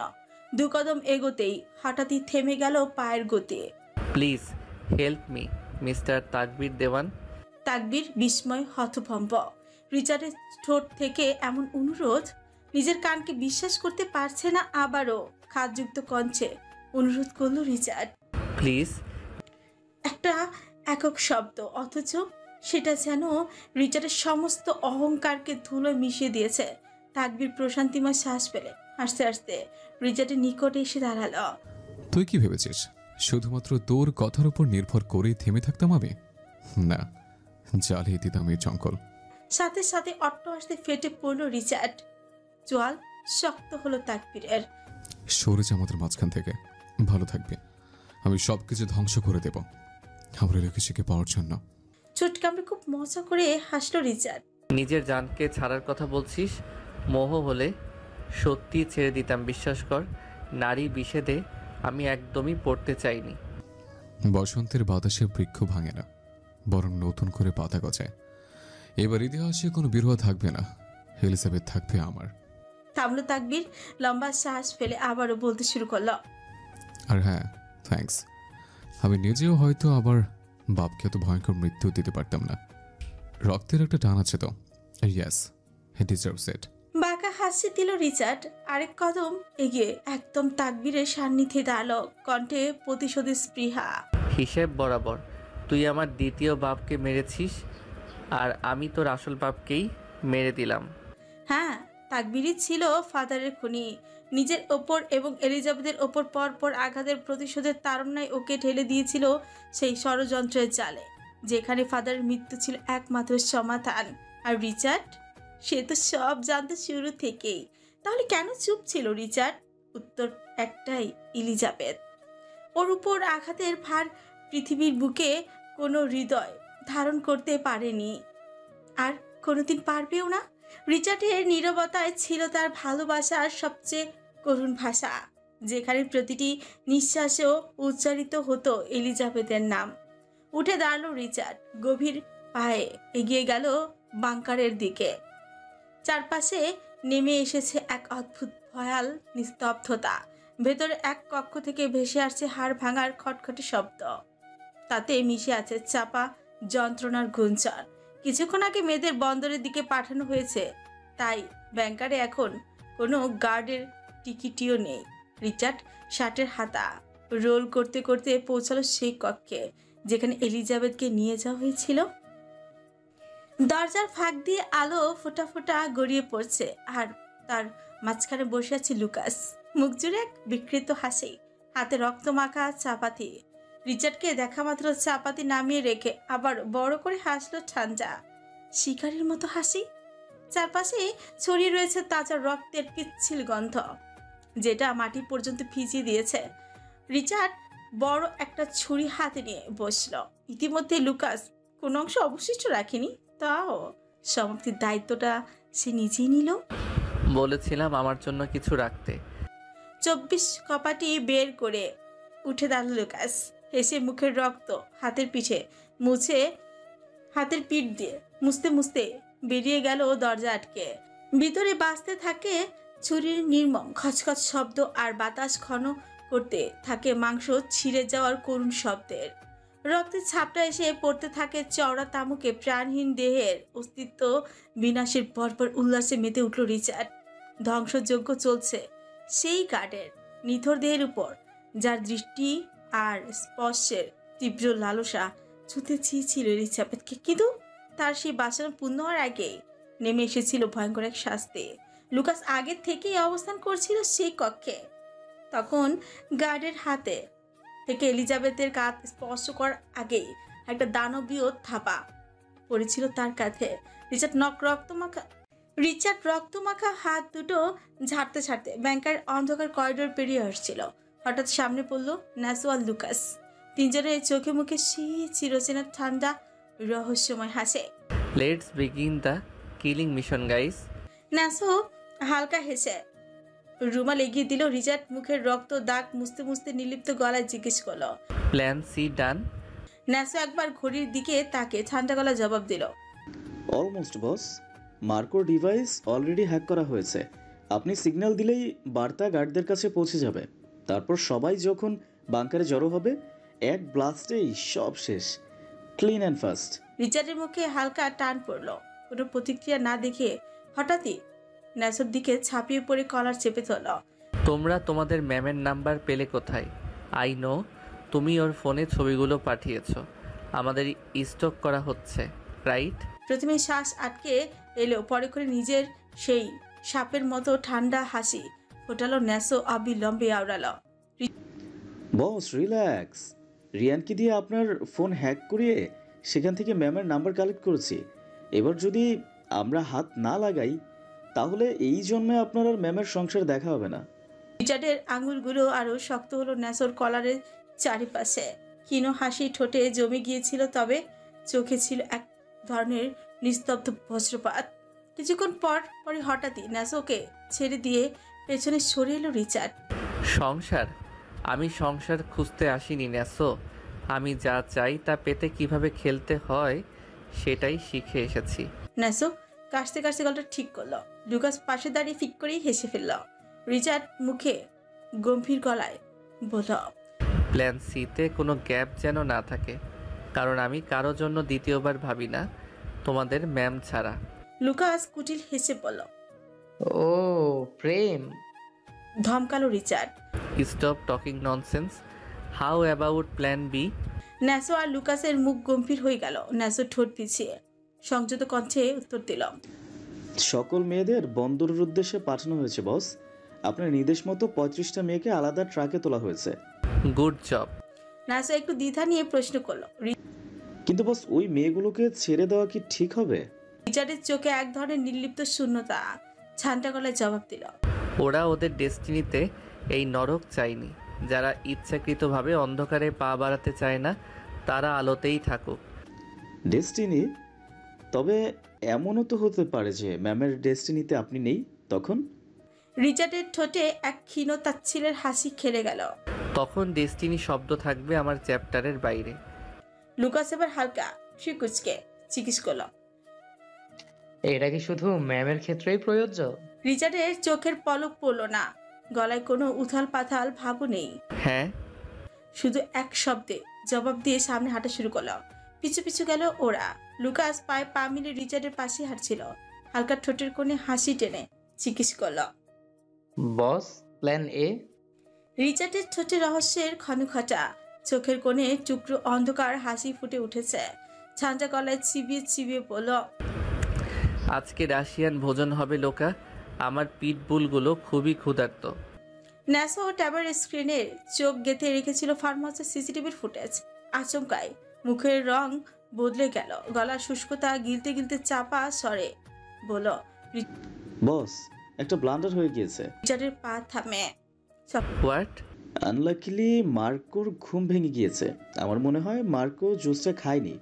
দু কদম এগোতেই হঠাৎই থেমে গেল পায়ের গতি। প্লিজ হেল্প মি মিস্টার তাকবীর দেওয়ান। তাকবীর বিস্ময় হতভম্ব। রিচার্ডের ঠোঁট থেকে এমন অনুরোধ, নিজের কানকে বিশ্বাস করতে পারছে না। আবারও খাদযুক্ত কণ্ঠে অনুরোধ করল রিচার্ড। প্লিজ। একটা একক শব্দ, অথচ সেটা যেন রিচার্ডের সমস্ত অহংকারকে ধুলোয় মিশিয়ে দিয়েছে। তাকবীর প্রশান্তিময় শ্বাস পেলে হাসতে হাসতে রিচার্ডের নিকটে এসে দাঁড়ালো। তুই কি ভেবেছিস শুধুমাত্র তোর কথার উপর নির্ভর করে থেমে থাকতাম আমি? না, জ্বালিয়ে দিতাম এই জঙ্গল। সাথে সাথে অট্টহাসিতে ফেটে পড়ল রিচার্ড। জোয়াল শক্ত হলো তাকবীরের। সরে যা আমাদের মাঝখান থেকে, ভালো থাকবে। আমি সবকিছু ধ্বংস করে দেব আমার এলাকাকে পাওয়ার জন্য। ছোট কামড়ে খুব মজা করে হাসলো রিচার্ড। নিজের জানকে ছাড়ার কথা বলছিস? মোহ হলে সত্যি ছেড়ে দিতাম, বিশ্বাস কর। নারী বিষেদে আমি একদমই পড়তে চাইনি। বসন্তের বাতাসে বৃক্ষ ভাঙে না, বরং নতুন করে পাতা গজায়। এবার ইতিহাসে কোনো বিরোধ থাকবে না, এলিজাবেথ থাকবে আমার। থামলো তাকবীর, লম্বা শ্বাস ফেলে আবারও বলতে শুরু করলো। আর হ্যাঁ, থ্যাঙ্কস। আমি নিজেও হয়তো আবার বাপকে এত ভয়ঙ্কর মৃত্যু দিতে পারতাম না। রক্তের একটা টান আছে তো। ইয়েস, হি ডিজার্ভস ইট। বাঁকা হাসি দিল রিচার্ড, আরেক কদম এগিয়ে একদম তাকবীরের সান্নিধ্যে দাঁড়ালো, কণ্ঠে প্রতিশোধের স্পৃহা। হিসেব বরাবর তুই আমার দ্বিতীয় বাপকে মেরেছিস, আর আমি তোর আসল বাপকেই মেরে দিলাম। হ্যাঁ, তাকবীরই ছিল ফাদারের খুনি। নিজের ওপর এবং এলিজাবেথের ওপর পরপর আঘাতের প্রতিশোধের তাড়নায় ওকে ঠেলে দিয়েছিল সেই ষড়যন্ত্রের জালে, যেখানে ফাদারের মৃত্যু ছিল একমাত্র সমাধান। আর রিচার্ড, সে তো সব জানতো শুরু থেকেই। তাহলে কেন চুপ ছিল রিচার্ড? উত্তর একটাই, এলিজাবেথ। ওর উপর আঘাতের ভার পৃথিবীর বুকে কোনো হৃদয় ধারণ করতে পারেনি, আর কোনোদিন পারবেও না। রিচার্ডের নীরবতায় ছিল তার ভালোবাসার সবচেয়ে করুণ ভাষা, যেখানে প্রতিটি নিঃশ্বাসেও উচ্চারিত হতো এলিজাবেথের নাম। উঠে দাঁড়ালো রিচার্ড, গভীর পায়ে এগিয়ে গেল বাংকারের দিকে। চারপাশে নেমে এসেছে এক অদ্ভুত ভয়াল নিস্তব্ধতা। ভেতরে এক কক্ষ থেকে ভেসে আসছে হাড় ভাঙার খটখটে শব্দ, তাতে মিশে আছে চাপা যন্ত্রণার গুঞ্জন। কিছুক্ষণ আগে মেয়েদের বন্দরের দিকে পাঠানো হয়েছে, তাই ব্যাংকারে এখন কোনো গার্ডের টিকিটিও নেই। রিচার্ড শার্টের হাতা রোল করতে করতে পৌঁছালো সেই কক্ষে যেখানে এলিজাবেথকে নিয়ে যাওয়া হয়েছিল। দরজার ফাঁক দিয়ে আলো ফোটা ফোটা গড়িয়ে পড়ছে, আর তার মাঝখানে বসে আছে লুকাস, মুখ জুড়ে এক বিকৃত হাসি, হাতে রক্ত মাখা চাপাতি। রিচার্ডকে দেখা মাত্র চাপাতি নামিয়ে রেখে আবার বড় করে হাসলো ঠান্ডা, শিকারীর মতো হাসি। চারপাশে ছড়িয়ে রয়েছে তাজা রক্তের পিচ্ছিল গন্ধ, যেটা মাটি পর্যন্ত ভিজিয়ে দিয়েছে। রিচার্ড বড় একটা ছুরি হাতে নিয়ে বসলো। ইতিমধ্যে লুকাস কোনো অংশ অবশিষ্ট রাখেনি, তাও সমাপ্তির দায়িত্বটা সে নিজেই নিল। বলেছিলাম আমার জন্য কিছু রাখতে। 24 কপাটি বের করে উঠে দাঁড়ালো লুকাস, হেসে মুখের রক্ত হাতের পিঠে মুছে, হাতের পিঠ দিয়ে মুছতে মুছতে বেরিয়ে গেল দরজা আটকে। ভিতরে বাজতে থাকে ছুরির নির্মম খচখচ শব্দ, আর বাতাস ঘন করতে থাকে মাংস ছিঁড়ে যাওয়ার করুণ শব্দের। রক্তের ছাপটা এসে পড়তে থাকে চওড়া তামুকে। প্রাণহীন দেহের অস্তিত্ব বিনাশের পরপর উল্লাসে মেতে উঠল রিচার্ড। ধ্বংসযজ্ঞ চলছে সেই গার্ডের নিথর দেহের উপর, যার দৃষ্টি আর স্পর্শের তীব্র লালসা ছুঁতে চেয়েছিল এলিজাবেথকে, কিন্তু তার সেই বাসনা পূর্ণ হওয়ার আগেই নেমে এসেছিল ভয়ঙ্কর এক শাস্তি। লুকাস আগের থেকেই অবস্থান করছিল সেই কক্ষে। তখন গার্ডের হাতে থেকে এলিজাবেথের কাঁধ স্পর্শ করার আগেই একটা দানবীয় থাপা পড়েছিল তার কাঁধে। রিচার্ড রক্তমাখা হাত দুটো ঝাড়তে ঝাড়তে ব্যাংকার অন্ধকার করিডোর পেরিয়ে আসছিল। হঠাৎ সামনে পড়ল ন্যাসো আর লুকাস। তিনজনের চোখে মুখে সেই চিরচেনা ঠান্ডা রহস্যময় হাসে। Let's begin the killing mission guys. Naso হালকা হেসে রুমাল এগিয়ে দিল। রিচার্ড মুখের রক্ত দাগ মুছতে মুছতে নির্লিপ্ত গলায় জিজ্ঞেস করলো, প্ল্যান সি ডান? ন্যাসো একবার ঘড়ির দিকে তাকে ঠান্ডা গলা জবাব দিল, অলমোস্ট বস। মার্কোর ডিভাইস অলরেডি হ্যাক করা হয়েছে। আপনি সিগন্যাল দিলেই বার্তা গার্ডদের কাছে পৌঁছে যাবে। তারপর সবাই যখন বাংকারে জড়ো হবে, এক ব্লাস্টেই সব শেষ, ক্লিন অ্যান্ড ফাস্ট। রিচার্ডের মুখে হালকা টান পড়ল। কোনো প্রতিক্রিয়া না দেখে হঠাৎই ন্যাসোর দিকে ছাপিয়ে পড়ে কলার চেপে ধরল। তোমরা তোমাদের ম্যামের নাম্বার পেলে কোথায়? আই নো তুমি ওর ফোনে ছবিগুলো পাঠিয়েছো। আমাদের স্টক করা হচ্ছে, রাইট? প্রথমে শ্বাস আটকে এলেও পরে করে নিজের সেই সাপের মতো ঠান্ডা হাসি ফোটালো ন্যাসো। অবিলম্বে আওড়ালো, বস রিল্যাক্স। রিয়ানকে দিয়ে আপনার ফোন হ্যাক করিয়ে সেখান থেকে ম্যামের নাম্বার কালেক্ট করেছি। এবার যদি আমরা হাত না লাগাই, তাহলে এই জন্মে আপনার আর ম্যামের সংসার দেখা হবে না। রিচার্ডের আঙুলগুলো আরো শক্ত হলো ন্যাসোর কলারের চারিপাশে। ক্ষীণ হাসি ঠোঁটে জমে গিয়েছিল, তবে চোখে ছিল এক ধরনের নিস্তব্ধ বজ্রপাত। কিছুক্ষণ পরে হঠাৎই ন্যাসোকে ছেড়ে দিয়ে পেছনে সরে এলো রিচার্ড। সংসার? আমি সংসার খুঁজতে আসিনি ন্যাসো। আমি যা চাই তা পেতে কিভাবে খেলতে হয় সেটাই শিখে এসেছি। ন্যাসো কাশতে কাশতে গলাটা ঠিক করলো। লুকাস পাশে দাঁড়িয়ে ফিক করেই হেসে ফেলল। রিচার্ড মুখে গম্ভীর গলায় বলল, প্ল্যান সিতে কোনো গ্যাপ যেন না থাকে, কারণ আমি কারো জন্য দ্বিতীয়বার ভাবি না, তোমাদের ম্যাম ছাড়া। লুকাস কুটিল হেসে বলল। ও প্রেম। ধমকালো Richard. Stop talking nonsense. How about plan B? ন্যাসো আর লুকাসের মুখ গম্ভীর হয়ে গেল। ন্যাসো ঠোঁট পিছিয়ে সংযত কণ্ঠে উত্তর দিল, সকল মেয়েদের বন্দরের উদ্দেশ্যে পাঠানো হয়েছে বস। আপনার নির্দেশ মতো 35টা মেয়েকে আলাদা ট্রাকে তোলা হয়েছে। Good job. ন্যাসো একটু দ্বিধা নিয়ে প্রশ্ন করলো। কিন্তু বস, ওই মেয়েগুলোকে ছেড়ে দেওয়া কি ঠিক হবে? রিচার্ডের চোখে এক ধরনের নির্লিপ্ত শূন্যতা। ছানটা গলায় জবাব দিল, ওরা ওদের ডেস্টিনিতে এই নরক চায়নি। যারা ইচ্ছাকৃতভাবে অন্ধকারে পা বাড়াতে চায় না, তারা আলোতেই থাকুক। ডেস্টিনি? তবে এমনও তো হতে পারে যে ম্যামের ডেস্টিনিতে আপনি নেই তখন। রিচার্ডের ঠোঁটে এক ক্ষীণ তাচ্ছিলের হাসি খেলে গেল। তখন ডেস্টিনি শব্দ থাকবে আমার চ্যাপ্টারের বাইরে। লুকাস এবার হালকা ফিকুচকে জিজ্ঞেস করল, এটা কি শুধু ম্যামের ক্ষেত্রেই প্রযোজ্য? রিচার্ডের চোখের পলক পড়ল না, গলায় কোনো উথাল পাথাল ভাবও নেই। হ্যাঁ। শুধু এক শব্দে জবাব দিয়ে সামনে হাঁটা শুরু করলো। পিছু পিছু গেল ওরা। লুকাস পায়ে পা মিলে রিচার্ডের পাশে হাঁটছিল। হালকা ঠোঁটের কোণে হাসি টেনে জিজ্ঞেস করল, বস প্ল্যান এ? রিচার্ডের ঠোঁটে রহস্যের ক্ষণখটা, চোখের কোণে টুকরো অন্ধকার হাসি ফুটে উঠেছে। ছাঁচা গলায় চিবিয়ে চিবিয়ে বলল, আজকে রাশিয়ান ভোজন হবে লোকা। আমার পিটবুলগুলো খুবই ক্ষুধার্ত। ন্যাসো ট্যাবের স্ক্রিনের চোখ গেঁথে রেখেছিল ফার্ম হাউসের সিসিটিভির ফুটেজ। আচমকায় মুখের রং বদলে গেল। গলার শুষ্কতা গিলতে গিলতে চাপা স্বরে বলল, বস, একটা ব্লান্ডার হয়ে গিয়েছে। রিচার্ডের পা থামে। হোয়াট? আনলাকিলি মার্কোর ঘুম ভেঙে গিয়েছে। আমার মনে হয় মার্কো জুসটা খায়নি।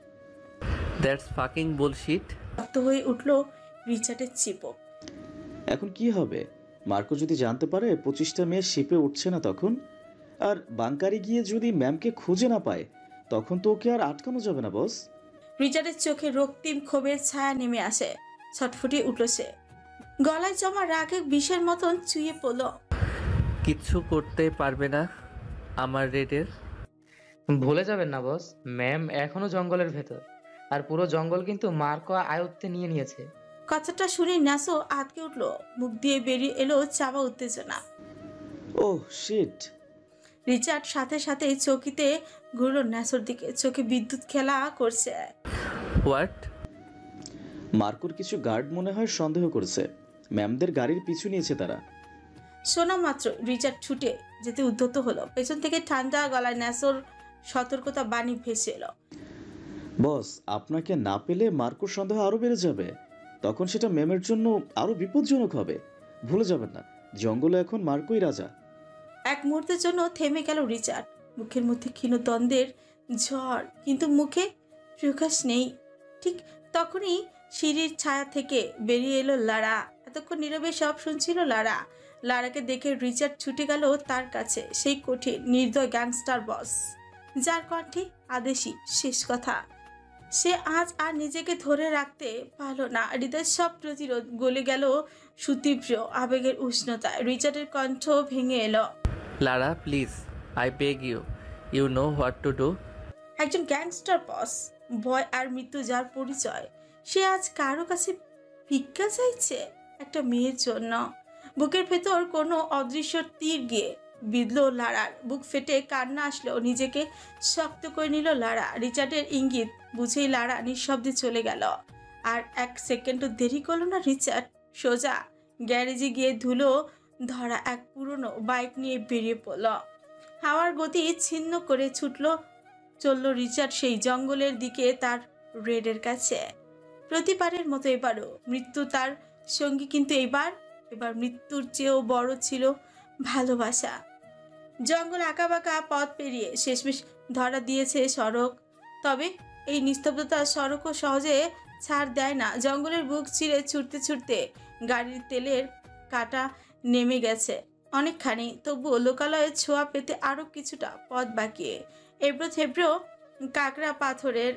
That's fucking bullshit. শক্ত হয়ে উঠল রিচার্ডের চিপক। এখন কি হবে? মার্কো যদি জানতে পারে 25টা মেয়ে শিপে উঠছে না তখন? আর বাংকারে গিয়ে যদি ম্যামকে খুঁজে না পায়, তখন তো ওকে আর আটকানো যাবে না বস। রিচার্ডের চোখে রক্তিম ক্ষোভের ছায়া নেমে আসে। ছটফটিয়ে উঠল সে। গলায় জমা রাগে বিষের মতন চুইয়ে পড়ল। কিচ্ছু করতে পারবে না আমার রেডের। ভুলে যাবেন না বস, ম্যাম এখনো জঙ্গলের ভেতর, আর পুরো জঙ্গল কিন্তু মার্কো আয়ত্তে নিয়ে নিয়েছে। কথাটা শুনে ন্যাসো আটকে উঠল। মুখ দিয়ে বেরিয়ে এলো চাপা উত্তেজনা। Oh shit. রিচার্ড সাথে সাথে চৌকিতে ঘুরল ন্যাসোর দিকে। চোখে বিদ্যুৎ খেলা করছে। হোয়াট? মার্কোর কিছু গার্ড মনে হয় সন্দেহ করেছে। ম্যামদের গাড়ির পিছু নিয়েছে তারা। শোনা মাত্র রিচার্ড ছুটে যেতে উদ্যত হলো। পেছন থেকে ঠান্ডা গলায় ন্যাসোর সতর্কতা বাণী ভেসে এলো, বস, আপনাকে না পেলে মার্কোর সন্দেহ আরো বেড়ে যাবে। তখন সেটা ম্যামের জন্য আরো বিপজ্জনক হবে। ভুলে যাবেন না, জঙ্গলে এখন মার্কোই রাজা। এক মুহূর্তের জন্য থেমে গেল রিচার্ড। মুখের মধ্যে ক্ষীণ দ্বন্দ্বের ঝড়, কিন্তু মুখে প্রকাশ নেই। ঠিক তখনই সিঁড়ির ছায়া থেকে বেরিয়ে এলো লারা। এতক্ষণ নীরবে সব শুনছিল লারা। লারাকে দেখে রিচার্ড ছুটে গেল তার কাছে। সেই কঠিন নির্দয় গ্যাংস্টার বস, যার কণ্ঠে আদেশী শেষ কথা। সে আজ আর নিজেকে ধরে রাখতে পারল না। হৃদয়ের সব প্রতিরোধ গলে গেল সুতীব্র আবেগের উষ্ণতায়। রিচার্ডের কণ্ঠ ভেঙে এলো, Lara please, I beg you, you know what to do. একজন গ্যাংস্টার বস, ভয় আর মৃত্যু যার পরিচয়, সে আজ কারো কাছে ভিক্ষা চাইছে একটা মেয়ের জন্য। বুকের ভেতর কোনো অদৃশ্য তীর গিয়ে বিঁধল লারার। বুক ফেটে কান্না আসলো। নিজেকে শক্ত করে নিল লারা। রিচার্ডের ইঙ্গিত বুঝেই লারা নিঃশব্দে চলে গেল। আর এক সেকেন্ডও দেরি করলো না রিচার্ড। সোজা গ্যারেজে গিয়ে ধুলো ধরা এক পুরনো বাইক নিয়ে বেরিয়ে পড়ল। হাওয়ার গতি ছিন্ন করে চলল রিচার্ড সেই জঙ্গলের দিকে, তার রেডের কাছে। প্রতিবারের মতো এবারও মৃত্যু তার সঙ্গী, কিন্তু এবার মৃত্যুর চেয়েও বড় ছিল ভালোবাসা। জঙ্গল আঁকাবাঁকা পথ পেরিয়ে শেষমেশ ধরা দিয়েছে সড়ক। তবে এই নিস্তব্ধতা সড়কও সহজে ছাড় দেয় না। জঙ্গলের বুক চিরে ছুটতে ছুটতে গাড়ির তেলের কাটা নেমে গেছে অনেকখানি। তবুও লোকালয়ের ছোঁয়া পেতে আরও কিছুটা পথ বাকি। এবড়ো থেবড়ো কাঁকড়া পাথরের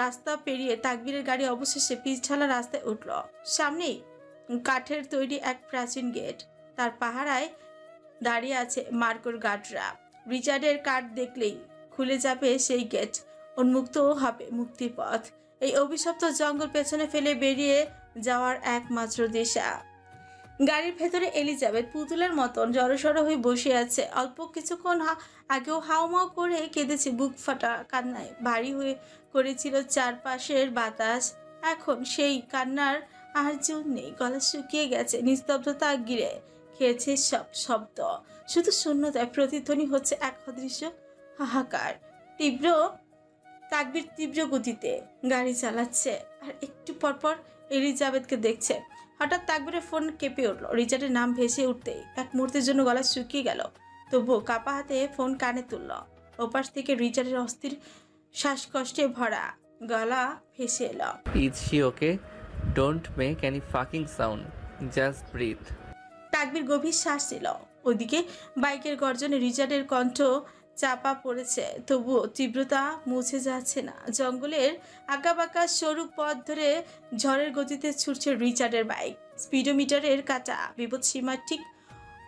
রাস্তা পেরিয়ে তাকবীরের গাড়ি অবশেষে পিচঢালা রাস্তায় উঠল। সামনেই কাঠের তৈরি এক প্রাচীন গেট, তার পাহারায় দাঁড়িয়ে আছে মার্কোর গার্ডরা। রিচার্ডের কার্ড দেখলেই খুলে যাবে সেই গেট, উন্মুক্ত হবে মুক্তির পথ। এই অভিশপ্ত জঙ্গল পেছনে ফেলে বেরিয়ে যাওয়ার একমাত্র দিশা। গাড়ির ভেতরে এলিজাবেথ পুতুলের মতন জড়সড় হয়ে বসে আছে। অল্প কিছুক্ষণ আগেও হাউমাউ করে কেঁদেছে, বুক ফাটা কান্নায় ভারী হয়ে করেছিল চারপাশের বাতাস। এখন সেই কান্নার আর জোর নেই, গলা শুকিয়ে গেছে, নিস্তব্ধতা ঘিরে খেয়েছে সব শব্দ। শুধু শূন্যতায় প্রতিধ্বনি হচ্ছে এক অদৃশ্য হাহাকার। তাকবীর তীব্র গতিতে গাড়ি চালাচ্ছে আর একটু পরপর এলিজাবেথকে দেখছে। হঠাৎ তাকবীরের ফোন কেঁপে উঠল। রিচার্ডের নাম ভেসে উঠতেই এক মুহূর্তের জন্য গলা শুকিয়ে গেল, তবুও কাপা হাতে ফোন কানে তুলল। ওপাশ থেকে রিচার্ডের অস্থির শ্বাসকষ্টে ভরা গলা ভেসে এলো। Is she okay? Don't make any fucking sound, just breathe. Takbir গভীর শ্বাস নিল। ওদিকে বাইকের গর্জনে রিচার্ডের কণ্ঠ চাপা পড়েছে, তবুও তীব্রতা মুছে যাচ্ছে না। জঙ্গলের আঁকাবাঁকা সরু পথ ধরে ঝড়ের গতিতে ছুটছে রিচার্ডের বাইক। স্পিডোমিটারের কাঁটা বিপদসীমার ঠিক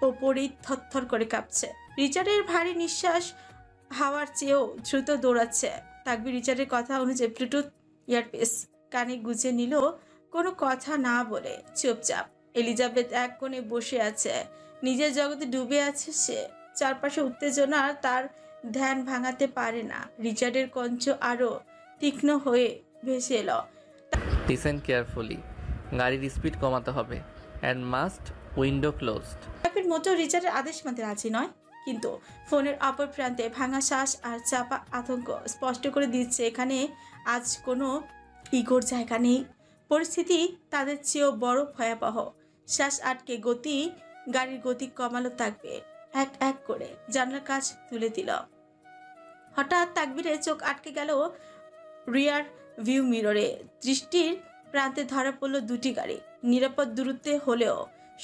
ওপরেই থরথর করে কাঁপছে। রিচার্ডের ভারী নিঃশ্বাস হাওয়ার চেয়েও দ্রুত দৌড়াচ্ছে। তাকবীর রিচার্ডের কথা অনুযায়ী ব্লুটুথ ইয়ারপিস কানে গুঁজে নিল, কোনো কথা না বলে চুপচাপ। এলিজাবেথ এক কোণে বসে আছে, নিজের জগতে ডুবে আছে সে। চারপাশে উত্তেজনা তার ধ্যান ভাঙাতে পারে না। রিচার্ডের কণ্ঠ আরো তীক্ষ্ণ হয়ে ভেসে এলো। লিসেন কেয়ারফুলি, গাড়ির স্পিড কমাতে হবে অ্যান্ড মাস্ট উইন্ডো ক্লোজড। তাকবীর মোটেও রিচার্ডের আদেশ মানতে রাজি নয়, কিন্তু ফোনের অপর প্রান্তে ভাঙা শ্বাস আর চাপা আতঙ্ক স্পষ্ট করে দিচ্ছে এখানে আজ কোনো ইগোর জায়গা নেই। পরিস্থিতি তাদের চেয়েও বড় ভয়াবহ। শ্বাস আটকে গাড়ির গতি কমালো তাকবীর। এক এক করে জানলার কাজ তুলে দিল। হঠাৎ তাকবীরের চোখ আটকে গেল রিয়ার ভিউ মিররে। দৃষ্টির প্রান্তে ধরা পড়ল দুটি গাড়ি, নিরাপদ দূরত্বে হলেও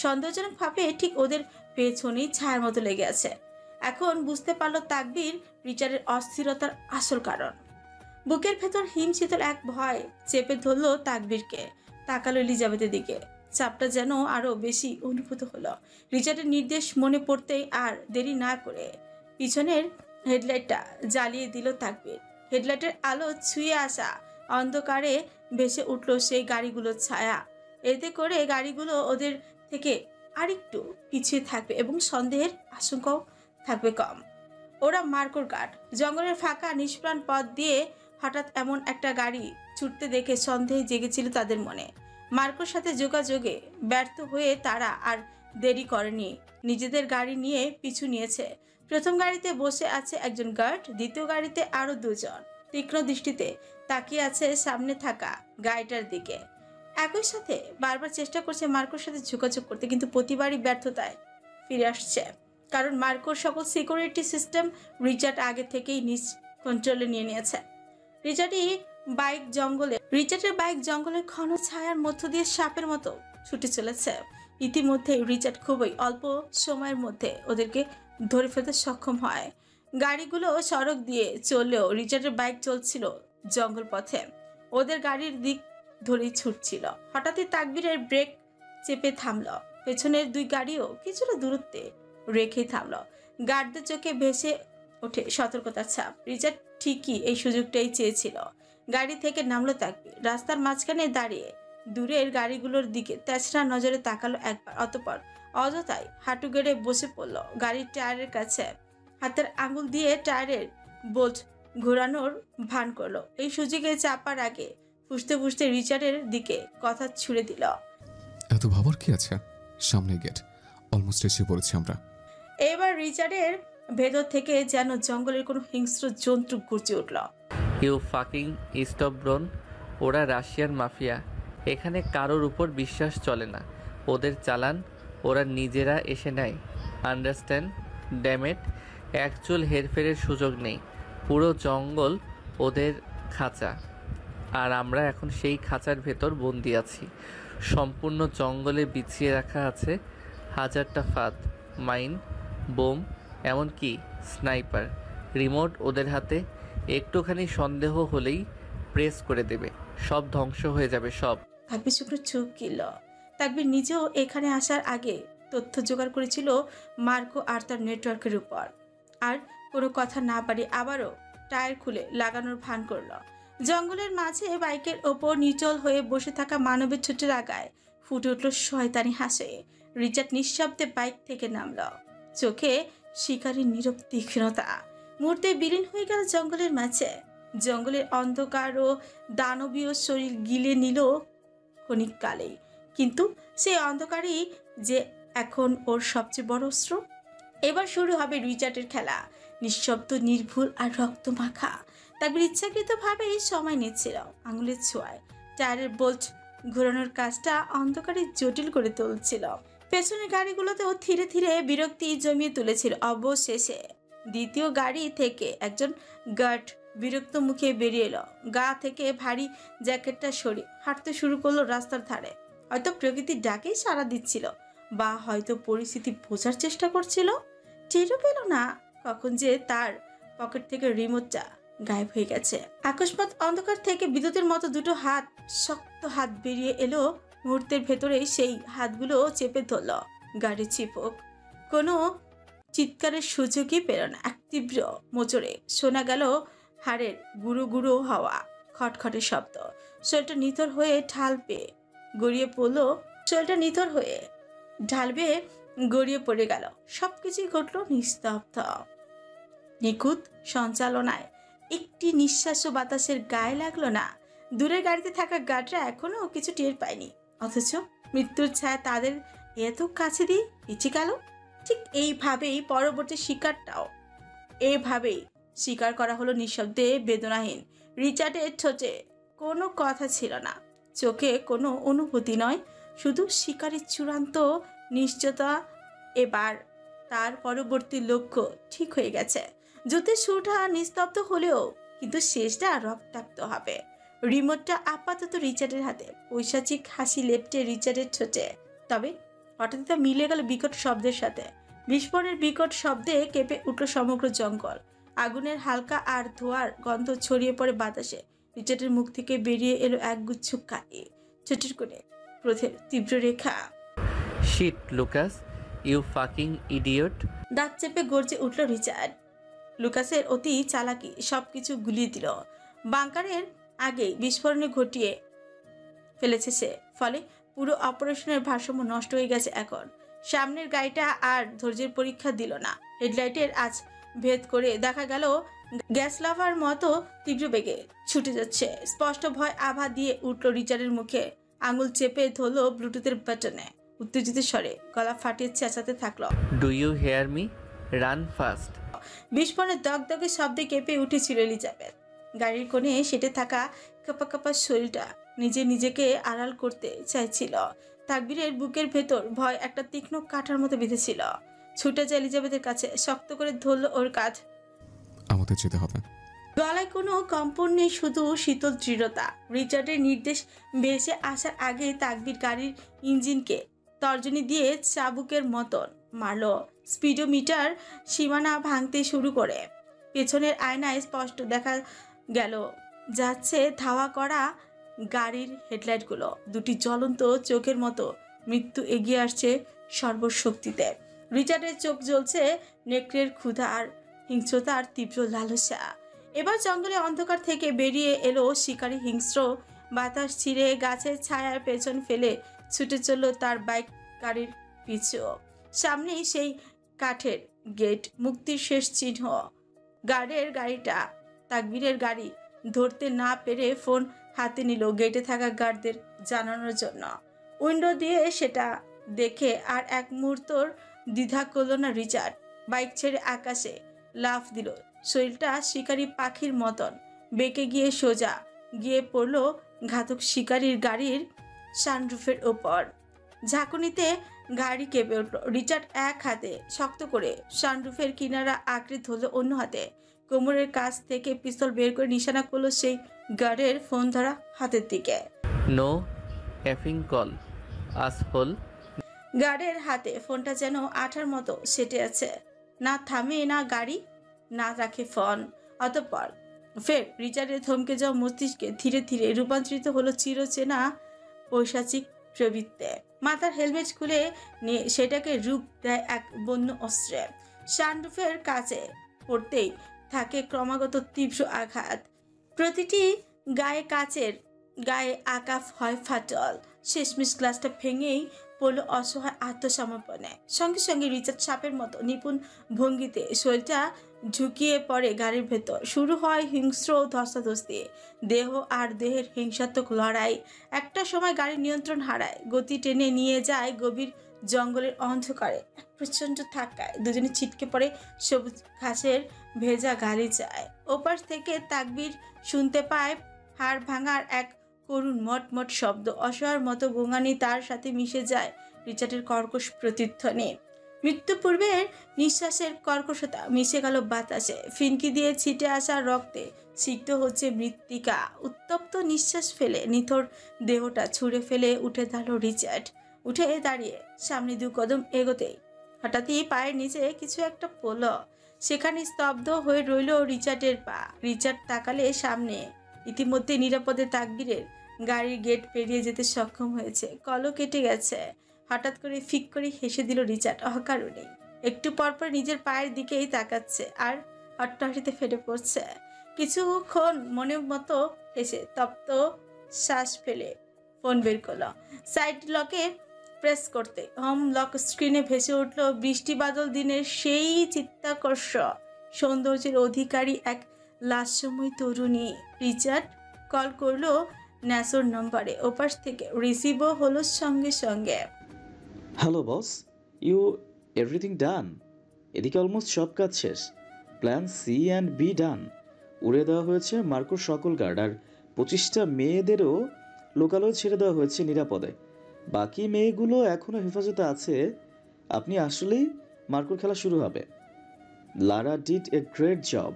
সন্দেহজনকভাবে ঠিক ওদের পেছনেই ছায়ার মতো লেগে আছে। এখন বুঝতে পারল তাকবীর রিচার্ডের অস্থিরতার আসল কারণ। বুকের ভেতর হিমশীতল এক ভয় চেপে ধরল তাকবীরকে। তাকালো এলিজাবেথের দিকে, চাপটা যেন আরো বেশি অনুভূত হলো। রিচার্ডের নির্দেশ মনে পড়তেই আর দেরি না করে পিছনের হেডলাইটটা জ্বালিয়ে দিল তাকবীর। হেডলাইটের আলো ছুঁয়ে আসা অন্ধকারে ভেসে উঠল সেই গাড়িগুলোর ছায়া। এতে করে গাড়িগুলো ওদের থেকে আরেকটু পিছিয়ে থাকবে এবং সন্দেহের আশঙ্কাও থাকবে কম। ওরা মার্কোর গার্ড। জঙ্গলের ফাঁকা নিষ্প্রাণ পথ দিয়ে হঠাৎ এমন একটা গাড়ি ছুটতে দেখে সন্দেহ জেগেছিল তাদের মনে। মার্কোর সাথে যোগাযোগে ব্যর্থ হয়ে তারা আর দেরি করেনি, নিজেদের গাড়ি নিয়ে পিছু নিয়েছে। প্রথম গাড়িতে বসে আছে একজন গার্ড, দ্বিতীয় গাড়িতে আরো দুজন তীক্ষ্ণ দৃষ্টিতে তাকিয়ে আছে সামনে থাকা গাড়িটার দিকে। একই সাথে বারবার চেষ্টা করছে মার্কোর সাথে যোগাযোগ করতে, কিন্তু প্রতিবারই ব্যর্থতায় ফিরে আসছে। কারণ মার্কোর সকল সিকিউরিটি সিস্টেম রিচার্ড আগে থেকেই নিজ কন্ট্রোলে নিয়ে নিয়েছে। রিচার্ডের বাইক জঙ্গলের ঘন ছায়ার মধ্য দিয়ে সাপের মতো ছুটে চলেছে। ইতিমধ্যে রিচার্ড খুবই অল্প সময়ের মধ্যে ওদেরকে ধরে ফেলতে সক্ষম হয়। গাড়িগুলো সড়ক দিয়ে চললেও রিচার্ডের বাইক চলছিল জঙ্গল পথে, ওদের গাড়ির দিক ধরেই ছুটছিল। হঠাৎই তাকবীরের ব্রেক চেপে থামলো। পেছনের দুই গাড়িও কিছুটা দূরত্বে রেখেই থামলো। গার্ডদের চোখে ভেসে ওঠে সতর্কতার ছাপ। রিচার্ড ঠিকই এই সুযোগটাই চেয়েছিল। গাড়ি থেকে নামলো তাকবীর। রাস্তার মাঝখানে দাঁড়িয়ে দূরের গাড়িগুলোর দিকে তেছরা নজরে তাকালো একবার, অতঃপর অযথাই হাঁটু গেড়ে বসে পড়ল গাড়ির টায়ারের কাছে। হাতের আঙুল দিয়ে টায়ারের বোল্ট ঘোরানোর ভান করলো। এই সুযোগে চাপার আগে ফুসতে ফুসতে রিচার্ডের দিকে কথা ছুড়ে দিল। এত ভাবার কি আছে? সামনে গেট, অলমোস্ট এসে পড়েছি আমরা। এবার রিচার্ডের ভেতর থেকে যেন জঙ্গলের কোনো হিংস্র জন্তু গর্জে উঠল। ইউ ফাকিং স্টপ ব্রোন, ওরা রাশিয়ান মাফিয়া, এখানে কারোর উপর বিশ্বাস চলে না। ওদের চালান ওরা নিজেরা এসে নেয়, আন্ডারস্ট্যান্ড? ড্যামেট, অ্যাকচুয়াল হেরফেরের সুযোগ নেই। পুরো জঙ্গল ওদের খাঁচা, আর আমরা এখন সেই খাঁচার ভেতর বন্দি আছি। সম্পূর্ণ জঙ্গলে বিছিয়ে রাখা আছে হাজারটা ফাঁদ, মাইন, বোম, এমনকি স্নাইপার। রিমোট ওদের হাতে। একটুখানি সন্দেহ হলেই প্রেস করে দেবে, সব ধ্বংস হয়ে যাবে সব। তাকবির শুকনো চোখ গিলল। তাকবির নিজেও এখানে আসার আগে তথ্য জোগাড় করেছিল মার্কো আর তার নেটওয়ার্কের উপর। আর কোনো কথা না পারি আবারও টায়ার খুলে লাগানোর ভান করল। জঙ্গলের মাঝে বাইকের ওপর নিচল হয়ে বসে থাকা মানবের ছোটের আগায় ফুটে উঠল শয়তানি হাসে। রিচার্ড নিঃশব্দে বাইক থেকে নামল। চোখে শিকারীর নীরব তীক্ষ্ণতা। মুহূর্তে বিলীন হয়ে গেল জঙ্গলের মাঝে। জঙ্গলের অন্ধকার ও দানবীয় শরীর গিলে নিল ক্ষণিককালেই, কিন্তু সেই অন্ধকারই যে এখন ওর সবচেয়ে বড় অস্ত্র। এবার শুরু হবে রিচার্ডের খেলা, নিঃশব্দ, নির্ভুল আর রক্ত মাখা। তারপর ইচ্ছাকৃতভাবেই সময় নিচ্ছিল আঙুলের ছোঁয়ায়। টায়ারের বোল্ট ঘোরানোর কাজটা অন্ধকারে জটিল করে তুলছিল। পেছনের গাড়িগুলোতেও ধীরে ধীরে বিরক্তি জমিয়ে তুলেছিল। অবশেষে দ্বিতীয় গাড়ি থেকে একজন গার্ড বিরক্ত মুখে বেরিয়ে এলো। গা থেকে ভারী জ্যাকেটটা সরিয়ে হাঁটতে শুরু করলো রাস্তার ধারে। হয়তো প্রকৃতির ডাকেই সাড়া দিচ্ছিল, বা হয়তো পরিস্থিতি বোঝার চেষ্টা করছিল। টেরও পেল না কখন যে তার পকেট থেকে রিমোটটা গায়েব হয়ে গেছে। আকস্মাৎ অন্ধকার থেকে বিদ্যুতের মতো দুটো হাত, শক্ত হাত বেরিয়ে এলো। মুহূর্তের ভেতরেই সেই হাতগুলো চেপে ধরল গাড়ির চিপক। কোনো চিৎকারের সুযোগই পেল না। এক তীব্র মোচড়ে শোনা গেল হাড়ের গুঁড়ো গুঁড়ো হওয়া, খটখটে শব্দ। শরীরটা নিথর হয়ে ঢাল পেয়ে গড়িয়ে পড়লো। ঢাল বেয়ে গড়িয়ে পড়ে গেল। সবকিছুই ঘটল নিস্তব্ধ, নিখুঁত সঞ্চালনায়। একটি নিঃশ্বাসও বাতাসের গায়ে লাগলো না। দূরের গাড়িতে থাকা গার্ডরা এখনো কিছু টের পায়নি, অথচ মৃত্যুর ছায়া তাদের এত কাছে দিয়ে পিছিয়ে গেল। ঠিক এইভাবেই পরবর্তী শিকারটাও এভাবেই স্বীকার করা হলো, নিঃশব্দে, বেদনাহীন। রিচার্ডের ঠোঁটে কোনো কথা ছিল না, চোখে কোনো অনুভূতি নয়, শুধু শিকারের চূড়ান্ত নিশ্চয়তা। এবার তার পরবর্তী লক্ষ্য ঠিক হয়ে গেছে। যুদ্ধের শুরুটা নিস্তব্ধ হলেও কিন্তু শেষটা রক্তাক্ত হবে। রিমোটটা আপাতত রিচার্ডের হাতে। পৈশাচিক হাসি লেপ্টে রিচার্ডের ঠোঁটে। তবে হঠাৎ তা মিলে গেল বিকট শব্দের সাথে। বিস্ফোরণের বিকট শব্দে কেঁপে উঠল সমগ্র জঙ্গল। আগুনের হালকা আর ধোঁয়ার গন্ধ ছড়িয়ে পড়ে বাতাসে। রিচার্ডের মুখ থেকে বেরিয়ে এলো একগুচ্ছ কালি, ছোটের করে ক্রোধের তীব্র রেখা। Shit Lucas, you fucking idiot. দাঁত চেপে গর্জে উঠল রিচার্ড। লুকাসের অতি চালাকি সবকিছু গুলিয়ে দিল। বাংকারের আগেই বিস্ফোরণে ঘটিয়ে ফেলেছে সে। ফলে পুরো অপারেশনের ভারসাম্য নষ্ট হয়ে গেছে। এখন সামনের গাড়িটা আর ধৈর্যের পরীক্ষা দিল না। হেডলাইটের আঁচ ভেদ করে দেখা গেল গ্যাস লাভার মতো তীব্র বেগে ছুটে যাচ্ছে। স্পষ্ট ভয় আভা দিয়ে উঠল রিচার্ডের মুখে। আঙুল চেপে ধরলো ব্লুটুথের বাটনে। উত্তেজিত স্বরে গলা ফাটিয়ে চেঁচাতে থাকলো, do you hear me, run fast. বিস্ফোরণের দগদগে শব্দে কেঁপে উঠেছিল এলিজাবেথ। গাড়ির কোণে সেটে থাকা কাঁপা কাঁপা শরীরটা নিজেকে আড়াল করতে চাইছিল। তাকবীরের বুকের ভেতর ভয় একটা তীক্ষ্ণ কাঁটার মতো বিঁধেছিল। ছুটে যায় এলিজাবেথের কাছে, শক্ত করে ধরল ওর কাঁধ। আমাদের যেতে হবে। গলায় কোনো কম্পন নেই, শুধু শীতল দৃঢ়তা। রিচার্ডের নির্দেশ ভেসে আসার আগে তাকবীর গাড়ির ইঞ্জিনকে তর্জনী দিয়ে চাবুকের মতন মারল। স্পিডোমিটার সীমানা ভাঙতে শুরু করে। পেছনের আয়নায় স্পষ্ট দেখা গেল যাচ্ছে ধাওয়া করা গাড়ির হেডলাইটগুলো। দুটি জ্বলন্ত চোখের মতো মৃত্যু এগিয়ে আসছে সর্বশক্তিতে। রিচার্ডের চোখ জ্বলছে নেকড়ের ক্ষুধা আর হিংস্রতার তীব্র লালসা। এবার জঙ্গলে অন্ধকার থেকে বেরিয়ে এলো শিকারী হিংস্র। বাতাস ছিঁড়ে গাছের ছায়ার পেছন ফেলে ছুটে চলল তার বাইক গাড়ির পিছু। সামনেই সেই কাঠের গেট, মুক্তির শেষ চিহ্ন। গার্ডের গাড়িটা তাকবীরের গাড়ি ধরতে না পেরে ফোন হাতে নিল গেটে থাকা গার্ডদের জানানোর জন্য। উইন্ডো দিয়ে সেটা দেখে আর এক মুহূর্তর দ্বিধা করল না রিচার্ড। বাইক ছেড়ে আকাশে লাফ দিল। শরীরটা শিকারী পাখির মতন বেঁকে গিয়ে সোজা গিয়ে পড়ল ঘাতক শিকারীর গাড়ির সানরুফের ওপর। ঝাঁকুনিতে গাড়ি কেঁপে উঠল। রিচার্ড এক হাতে শক্ত করে সানরুফের কিনারা আঁকড়ে ধরল, অন্য হাতে কোমরের কাছ থেকে পিস্তল বের করে নিশানা করলো সেই গার্ডের ফোন ধরা হাতের দিকে। No effing call asshole. গার্ডের হাতে ফোনটা যেন আঠার মতো সেটে আছে। না থামে না গাড়ি, না রাখে ফোন। অতঃপর ফের রিচার্ডের থমকে যাওয়া মস্তিষ্কে ধীরে ধীরে রূপান্তরিত হলো চিরচেনা পৈশাচিক প্রবৃত্তে। মাথার হেলমেট খুলে নিয়ে সেটাকে রূপ দেয় এক বন্য অস্ত্রে। সানরুফের কাছে পড়তেই থাকে ক্রমাগত তীব্র আঘাত। প্রতিটি গায়ে আঁকা হয় ফাটল। শেষমেশ গ্লাসটা ভেঙেই পড়লো অসহায় আত্মসমর্পণে। সঙ্গে সঙ্গে রিচার্ড সাপের মতো নিপুণ ভঙ্গিতে শরীরটা ঝুঁকিয়ে পড়ে গাড়ির ভেতর। শুরু হয় হিংস্র ধস্তাধস্তি, দেহ আর দেহের হিংসাত্মক লড়াই। একটা সময় গাড়ির নিয়ন্ত্রণ হারায়, গতি টেনে নিয়ে যায় গভীর জঙ্গলের অন্ধকারে। এক প্রচণ্ড ধাক্কায় দুজনে ছিটকে পড়ে সবুজ ঘাসের ভেজা গালিচায়। ওপাশ থেকে তাকবীর শুনতে পায় হাড় ভাঙার এক করুণ মটমট শব্দ। অসহায়ের মতো গোঙানি তার সাথে মিশে যায় রিচার্ডের কর্কশ প্রতিধ্বনি। মৃত্যু পূর্বের নিঃশ্বাসের কর্কশতা মিশে গেল বাতাসে। ফিনকি দিয়ে ছিটে আসা রক্তে সিক্ত হচ্ছে মৃত্তিকা। উত্তপ্ত নিঃশ্বাস ফেলে নিথর দেহটা ছুঁড়ে ফেলে উঠে দাঁড়ালো রিচার্ড। উঠে দাঁড়িয়ে সামনে 2 কদম এগোতেই হঠাৎই পায়ের নিচে কিছু একটা পড়ল। সেখানে স্তব্ধ হয়ে রইল রিচার্ডের পা। রিচার্ড তাকালে সামনে। ইতিমধ্যে নিরাপদে তাকবীরের গাড়ির গেট পেরিয়ে যেতে সক্ষম হয়েছে। কলও কেটে গেছে। হঠাৎ করে ফিক করে হেসে দিল রিচার্ড অকারণেই। একটু পরপর নিজের পায়ের দিকেই তাকাচ্ছে আর হট্টহাসিতে ফেটে পড়ছে। কিছুক্ষণ মনের মতো হেসে তপ্ত শ্বাস ফেলে ফোন বের করল। সাইড লকে প্রেস করতে হোম লক স্ক্রিনে ভেসে উঠল বৃষ্টি বাদল দিনের সেই চিত্তাকর্ষ সৌন্দর্যের অধিকারী এক লাস্যময় তরুণী। রিচার্ড কল করলো ন্যাসোর নম্বরে। ওপাশ থেকে রিসিভও হলো সঙ্গে সঙ্গে। Hello boss, everything done? এদিকে অলমোস্ট সব কাজ শেষ। Plan C and B done. উড়ে দেওয়া হয়েছে মার্কোর সকল গার্ড, আর 25টা মেয়েদেরও লোকালয়ে ছেড়ে দেওয়া হয়েছে নিরাপদে। বাকি মেয়েগুলো এখনো হেফাজতে আছে। আপনি আসলেই মার্কোর খেলা শুরু হবে। Lara did a great job.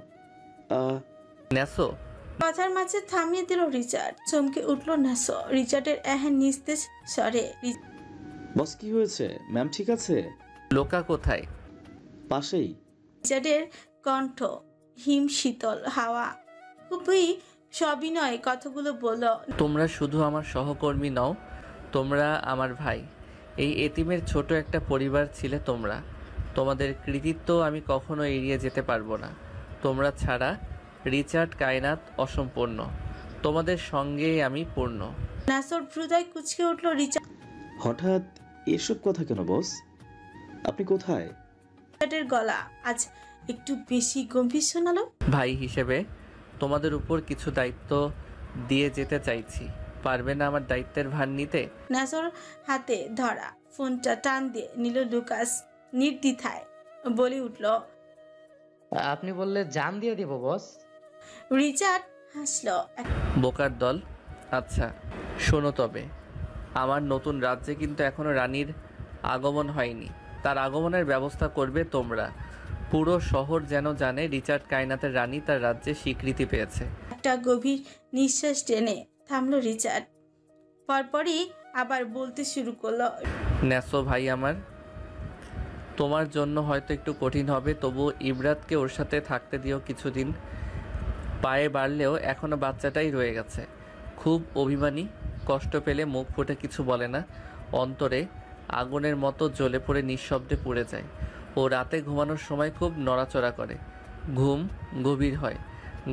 ন্যাসো, কথার মাঝে থামিয়ে দিল রিচার্ড। চমকে উঠল ন্যাসো রিচার্ডের এহেন নিস্তেজ স্বরে। বস কি হয়েছে? ম্যাম ঠিক আছে? লোকা কোথায়? পাশেই। রিচার্ডের কণ্ঠ হিম শীতল হাওয়া। খুবই সবিনয় কথাগুলো বলল। তোমরা শুধু আমার সহকর্মী নও, তোমরা আমার ভাই। এই এতিমের ছোট একটা পরিবার ছিলে তোমরা। তোমাদের কৃতিত্ব আমি কখনো এড়িয়ে যেতে পারবো না। তোমরা ছাড়া রিচার্ড কায়নাত অসম্পূর্ণ। তোমাদের সঙ্গে আমি পূর্ণ। ন্যাসোর হৃদয় কুঁচকে উঠল। হঠাৎ এসব কথা কেন বস? আপনি কোথায়? রিচার্ডের গলা আজ একটু বেশি গম্ভীর শোনালো। ভাই হিসেবে তোমাদের উপর কিছু দায়িত্ব দিয়ে যেতে চাইছি। পারবে না আমার দায়িত্বের ভার নিতে? ন্যাসোর হাতে ধরা ফোনটা টান দিয়ে নিল লুকাস। নির্দ্বিধায় বলে উঠল, আপনি বললে জান দিয়ে দিব বস। রিচার্ড হাসলো। বোকার দল। আচ্ছা শোনো, তবে আমার নতুন রাজ্যে কিন্তু এখনো রানীর আগমন হয়নি। তার আগমনের ব্যবস্থা করবে তোমরা। পুরো শহর যেন জানে রিচার্ড কায়নাতের রানী তার রাজ্যে স্বীকৃতি পেয়েছে। একটা গভীর নিঃশ্বাস টেনে থামলো রিচার্ড। পরপরই আবার বলতে শুরু করলো, ন্যাসো ভাই আমার, তোমার জন্য হয়তো একটু কঠিন হবে, তবু ইবরাতকে ওর সাথে থাকতে দিও কিছুদিন। পায়ে বাড়লেও এখনো বাচ্চাটাই রয়ে গেছে। খুব অভিমানী, কষ্ট পেলে মুখ ফুটে কিছু বলে না, অন্তরে আগুনের মতো জ্বলে পড়ে নিঃশব্দে পুড়ে যায়। ও রাতে ঘুমানোর সময় খুব নড়াচড়া করে, ঘুম গভীর হয়,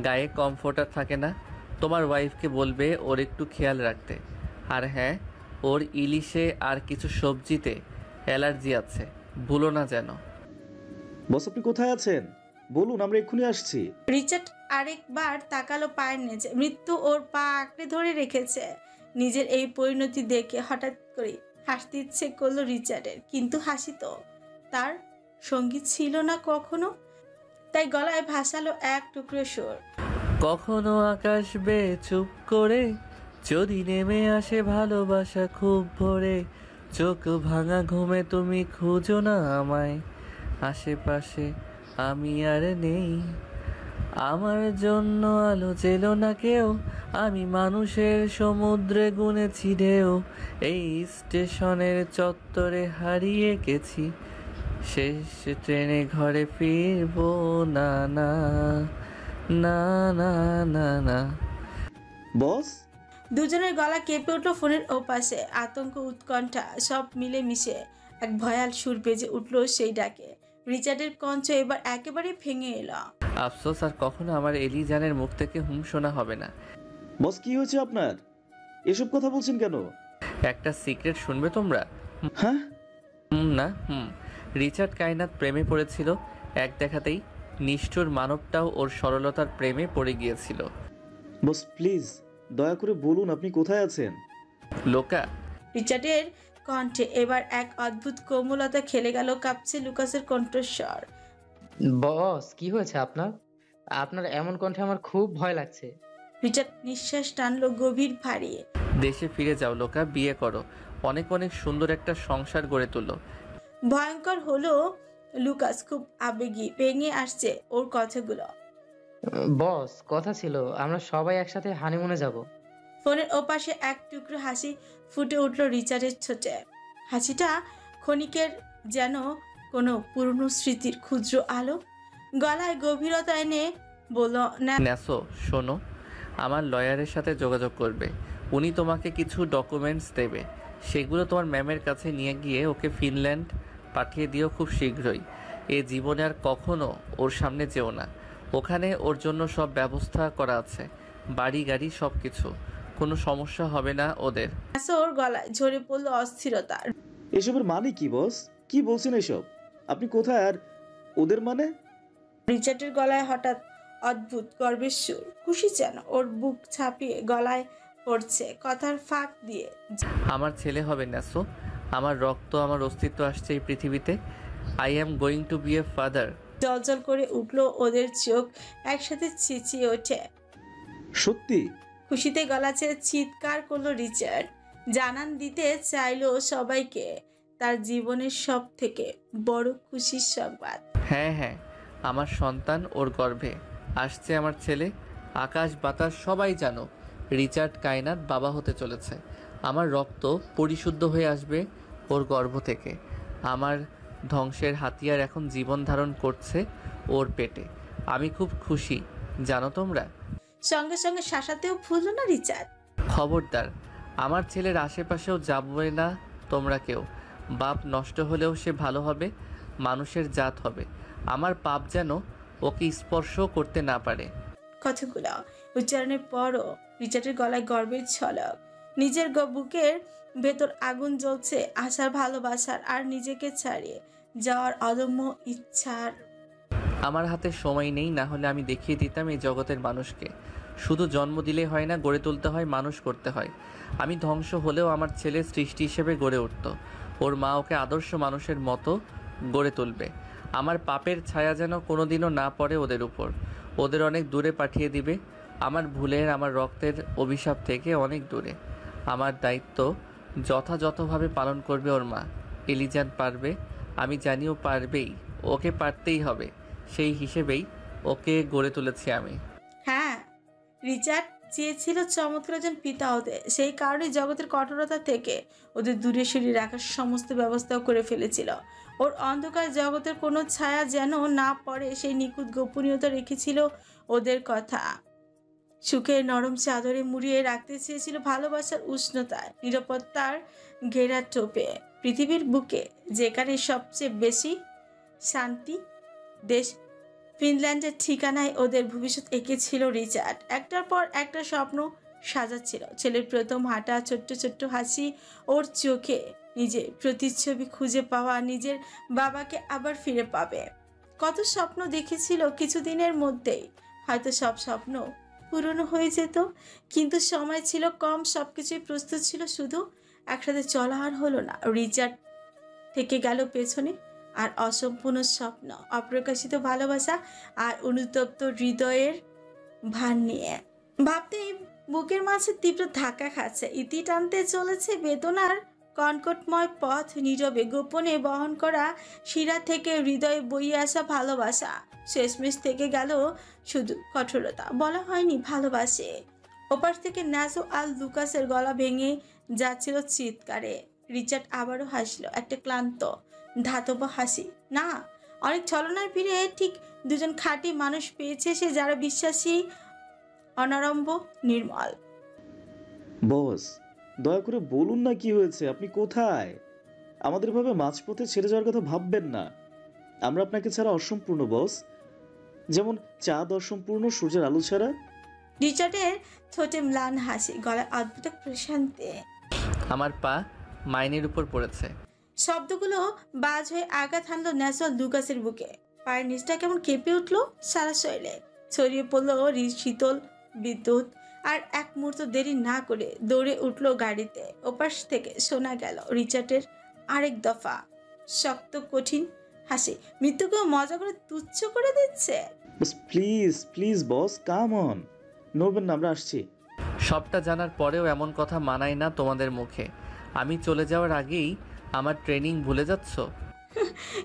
গায়ে কমফোর্টার থাকে না। তোমার ওয়াইফকে বলবে ওর একটু খেয়াল রাখতে। আর হ্যাঁ, ওর ইলিশে আর কিছু সবজিতে অ্যালার্জি আছে, ভুলো না যেন। বস আপনি কোথায় আছেন? বলুন, আমরা এক্ষুনি আসছি। রিচার্ড আরেকবার তাকালো পায়ের নিচে। মৃত্যু ওর পা আঁকড়ে ধরে রেখেছে। নিজের এই পরিণতি দেখে হঠাৎ করে হাসতে ইচ্ছে করলো রিচার্ডের, কিন্তু হাসি তো তার সঙ্গী ছিল না কখনো। তাই গলায় ভাসালো এক টুকরো সুর। কখনো আকাশ বেয়ে চুপ করে যদি নেমে আসে ভালোবাসা খুব ভোরে, চোখ ভাঙা ঘুমে তুমি খুঁজো না আমায়, আশেপাশে আমি আর নেই। আমার জন্য আলো জেলো না কেউ, আমি মানুষের সমুদ্রে গুনেছি ঢেউ। এই স্টেশনের চত্বরে হারিয়ে গেছি, শেষ ট্রেনে ঘরে ফিরবো না না না না না না। বস, দুজনের গলা কেঁপে উঠল। ফোনের ওপাশে আতঙ্ক, উৎকণ্ঠা সব মিলে মিশে এক ভয়াল সুর বেজে উঠল সেই ডাকে। রিচার্ডের কঞ্চ এবার একেবারে ভেঙে এলো। আফসোস, আর কখনো আমার এলিজানের মুখ থেকে শোনা হবে না। বস কি হয়েছে আপনার? এসব কথা বলছেন কেন? একটা সিক্রেট শুনবে তোমরা? হ্যাঁ? না রিচার্ড কায়নাত প্রেমে পড়েছিল এক দেখাতেই। নিষ্ঠুর মানবটাও ওর সরলতার প্রেমে পড়ে গিয়েছিল। বস প্লিজ দয়া করে বলুন আপনি কোথায় আছেন? লোকা। রিচার্ডের কণ্ঠে এবার এক অদ্ভুত কোমলতা খেলে গেল। কাঁপছে লুকাসের কণ্ঠস্বর। বস কি হয়েছে আপনার? আপনার এমন কণ্ঠে আমার খুব ভয় লাগছে। রিচার্ড নিঃশ্বাস টানলো গভীর ভারী। দেশে ফিরে যাও লোকা, বিয়ে করো, অনেক অনেক সুন্দর একটা সংসার গড়ে তোলো। ভয়ঙ্কর হলো লুকাস, খুব আবেগী, ভেঙে আসছে ওর কথাগুলো। বস কথা ছিল আমরা সবাই একসাথে হানিমুনে যাব। ফোনের ওপাশে এক টুকরো হাসি ফুটে উঠল রিচার্ডের ছোটে। হাসিটা ক্ষণিকের যেন কোনো পুরনো স্মৃতির ক্ষুদ্র আলো। গলায় গভীরতা এনে বলল, না ন্যাসো শোনো, আমার লয়ারের সাথে যোগাযোগ করবে। উনি তোমাকে কিছু ডকুমেন্টস দেবে, সেগুলো তোমার ম্যামের কাছে নিয়ে গিয়ে ওকে ফিনল্যান্ড পাঠিয়ে দিও খুব শীঘ্রই। এ জীবনে আর কখনো ওর সামনে যেও না। ওখানে ওর জন্য সব ব্যবস্থা করা আছে, বাড়ি গাড়ি সব কিছু, কোনো সমস্যা হবে না ওদের। ওর গলায় ঝরে পড়ল অস্থিরতা। এসবের মানে কি বস? কি বলছেন এসব? আপনি কোথায় আর ওদের মানে? রিচার্ডের গলায় হঠাৎ অদ্ভুত গর্বের সুর। খুশি যেন ওর বুক ছাপিয়ে গলায় পড়ছে কথার ফাঁক দিয়ে। আমার ছেলে হবে ন্যাসো, আমার রক্ত, আমার অস্তিত্ব আসছে এই পৃথিবীতে। I am going to be a father. জলজল করে উঠল ওদের চোখ, একসাথে চেঁচিয়ে ওঠে। সত্যি? খুশিতে গলা ছেড়ে চিৎকার করলো রিচার্ড। জানান দিতে চাইলো সবাইকে তার জীবনের সব থেকে বড় খুশির সংবাদ। হ্যাঁ, আমার সন্তান ওর গর্ভে আসছে, আমার ছেলে। আকাশ বাতাস সবাই জানো, রিচার্ড কায়নাত বাবা হতে চলেছে। আমার রক্ত পরিশুদ্ধ হয়ে আসবে ওর গর্ভ থেকে। আমার ধ্বংসের হাতিয়ার এখন জীবন ধারণ করছে ওর পেটে। আমি খুব খুশি, জানো তোমরা। সঙ্গে সঙ্গে শাসাতেও ভুলল না রিচার্ড। খবরদার, আমার ছেলের আশেপাশেও যাবে না তোমরা কেউ। বাপ নষ্ট হলেও সে ভালো হবে, মানুষের জাত হবে। আমার পাপ যেন ওকে স্পর্শ করতে না পারে। কথাগুলো উচ্চারণের পরও রিচার্ডের গলায় গর্বের ঝলক। নিজের বুকের ভেতর আগুন জ্বলছে আশার, ভালোবাসার আর নিজেকে ছাড়িয়ে যাওয়ার অদম্য ইচ্ছার। আমার হাতে সময় নেই, না হলে আমি দেখিয়ে দিতাম এই জগতের মানুষকে। শুধু জন্ম দিলে হয় না, গড়ে তুলতে হয়, মানুষ করতে হয়। আমি ধ্বংস হলেও আমার ছেলে সৃষ্টি হিসেবে গড়ে উঠত। ওর মা ওকে আদর্শ মানুষের মতো গড়ে তুলবে। আমার পাপের ছায়া যেন কোনোদিনও না পড়ে ওদের উপর। ওদের অনেক দূরে পাঠিয়ে দিবে, আমার ভুলের, আমার রক্তের অভিশাপ থেকে অনেক দূরে। আমার দায়িত্ব যথাযথভাবে পালন করবে ওর মা। এলিজান পারবে, আমি জানিও পারবেই, ওকে পারতেই হবে। সেই হিসেবেই ওকে গড়ে তুলেছি আমি। হ্যাঁ, রিচার্ড চেয়েছিল চমৎকার একজন পিতা হতে। সেই কারণে জগতের কঠোরতা থেকে ওদের দূরে সরিয়ে রাখার সমস্ত ব্যবস্থাও করে ফেলেছিল। ওর অন্ধকার জগতের কোনো ছায়া যেন না পড়ে সেই নিখুঁত গোপনীয়তা রেখেছিল ওদের কথা। সুখের নরম চাদরে মুড়িয়ে রাখতে চেয়েছিল ভালোবাসার উষ্ণতায়, নিরাপত্তার ঘেরা টোপে। পৃথিবীর বুকে যেখানে সবচেয়ে বেশি শান্তি, দেশ ফিনল্যান্ডের ঠিকানায় ওদের ভবিষ্যৎ এঁকেছিল রিচার্ড। একটার পর একটা স্বপ্ন সাজাচ্ছিল। ছেলের প্রথম হাঁটা, ছোট্ট ছোট্ট হাসি ওর চোখে, নিজের প্রতিচ্ছবি খুঁজে পাওয়া, নিজের বাবাকে আবার ফিরে পাবে। কত স্বপ্ন দেখেছিল কিছুদিনের মধ্যেই। হয়তো সব স্বপ্ন পূরণ হয়ে যেত, কিন্তু সময় ছিল কম, সবকিছুই প্রস্তুত ছিল, শুধু একসাথে চলা আর হলো না। রিচার্ড থেকে গেল পেছনে, আর অসম্পূর্ণ স্বপ্ন, অপ্রকাশিত ভালোবাসা আর অনুতপ্ত হৃদয়ের ভার নিয়ে। ভাবতেই বুকের মাঝে তীব্র ধাক্কা খাচ্ছে। ইতি টানতে চলেছে বেদনার কনকটময় পথ, নীরবে গোপনে বহন করা শিরা থেকে হৃদয়ে বইয়ে আসা ভালোবাসা। শেষমেশ থেকে গেল শুধু কঠোরতা, বলা হয়নি ভালোবাসে। ওপাশ থেকে ন্যাসো আর লুকাসের গলা ভেঙে যাচ্ছিল চিৎকারে। রিচার্ড আবারও হাসল, একটা ক্লান্ত ধাতব হাসি। না, অনেক ছলনার ভিড়ে ঠিক দুজন খাঁটি মানুষ পেয়েছে সে, যারা বিশ্বাসী, অনারম্ভ, নির্মল। বস, দয়া করে বলুন না কি হয়েছে, আপনি কোথায়? আমাদের ভাবে মাঝপথে ছেড়ে যাওয়ার কথা ভাববেন না। আমরা আপনাকে ছাড়া অসম্পূর্ণ বস, যেমন চাঁদ অসম্পূর্ণ সূর্যের আলো ছাড়া। রিচার্ডের ঠোঁটে ম্লান হাসি, গলায় অদ্ভুত প্রশান্তি। আমার পা মাইনের উপর পড়েছে। শব্দগুলো বাজ হয়ে আঘাত হানলো ন্যাসল লুকাসের বুকে। পায়ের নিচটা কেমন কেঁপে উঠলো সারা শরীরে, ছড়িয়ে পড়লো শীতল বিদ্যুৎ। আর এক মুহূর্ত দেরি না করে দৌড়ে উঠলো গাড়িতে। ওপাশ থেকে শোনা গেল রিচার্ডের আরেক দফা শক্ত কঠিন হাসি। মৃত্যুকেও মজা করে তুচ্ছ করে দিচ্ছে। Please please boss, come on, নড়বেন না, আমরা আসছি। সবটা জানার পরেও এমন কথা মানায় না তোমাদের মুখে। আমি চলে যাওয়ার আগেই আমার ট্রেনিং ভুলে যাচ্ছ।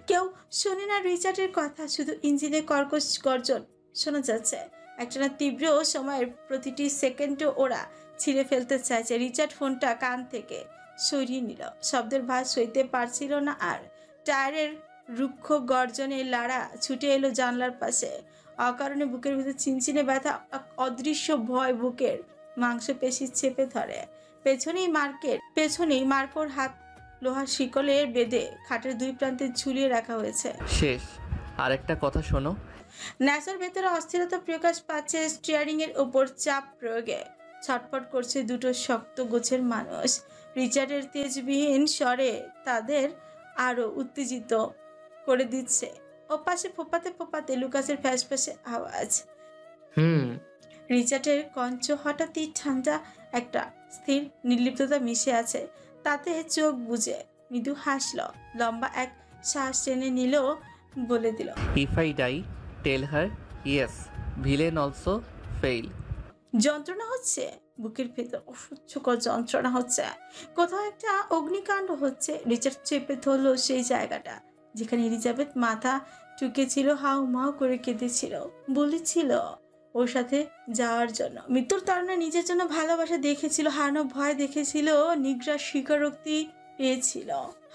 কেউ শোনে না রিচার্ডের কথা, শুধু ইঞ্জিনে কর্কশ গর্জন শোনা যাচ্ছে। একটা তীব্র সময়ের প্রতিটি সেকেন্ডও ওরা ছিঁড়ে ফেলতে চাইছে। রিচার্ড ফোনটা কান থেকে সরিয়ে নিল। শব্দের ভার সইতে পারছিল না আর। টায়ারের রুক্ষ গর্জনে লাড়া ছুটে এলো জানলার পাশে। অকারণে বুকের ভিতর চিনচিনে ব্যথা, অদৃশ্য ভয় বুকের মাংসপেশি চেপে ধরে। পেছনেই মার্কোর হাত লোহার শিকলের বেঁধে খাটের দুই প্রান্তে ঝুলিয়ে রাখা হয়েছে। শেষ। আরেকটা কথা শোনো। ন্যাসার ভেতরে অস্থিরতা প্রকাশ পাচ্ছে স্টিয়ারিং এর উপর চাপ প্রয়োগে। ছটফট করছে দুটো শক্ত গোছের মানুষ। রিচার্ডের তেজবিহীন স্বরে তাদের আরো উত্তেজিত করে দিচ্ছে। ওপাশে ফোপাতে ফোপাতে লুকাসের ফ্যাসফ্যাসে আওয়াজ। রিচার্ডের কঞ্চ হঠাৎই ঠান্ডা, একটা স্থির নির্লিপ্ততা মিশে আছে তাতে। চোখ বুজে মৃদু হাসল, লম্বা এক শ্বাস টেনে নিল, বলে দিল, if I die tell her yes, villain also fail. যন্ত্রণা হচ্ছে বুকের ভেতর, অসহ্যকর যন্ত্রণা হচ্ছে। কোথাও একটা অগ্নিকাণ্ড হচ্ছে। রিচার্ড চেপে ধরলো সেই জায়গাটা যেখানে এলিজাবেথ মাথা টুকেছিল, হাউ মাউ করে কেঁদেছিল, বলেছিল ওর সাথে যাওয়ার জন্য। মৃত্যুর তাড়না নিজের জন্য ভালোবাসা দেখেছিল, হারানো ভয় দেখেছিল, নিগ্রাস স্বীকারোক্তি পেয়েছিল।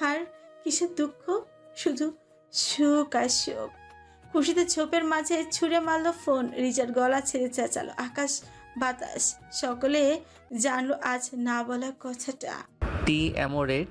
আর কিসের দুঃখ, শুধু সুখ আর সুখ। খুশিতে ছোপের মাঝে ছুঁড়ে মারল ফোন। রিচার্ড গলা ছেড়ে চেঁচালো। আকাশ বাতাস সকলে জানলো আজ না বলা কথাটা। টি অ্যামোরেট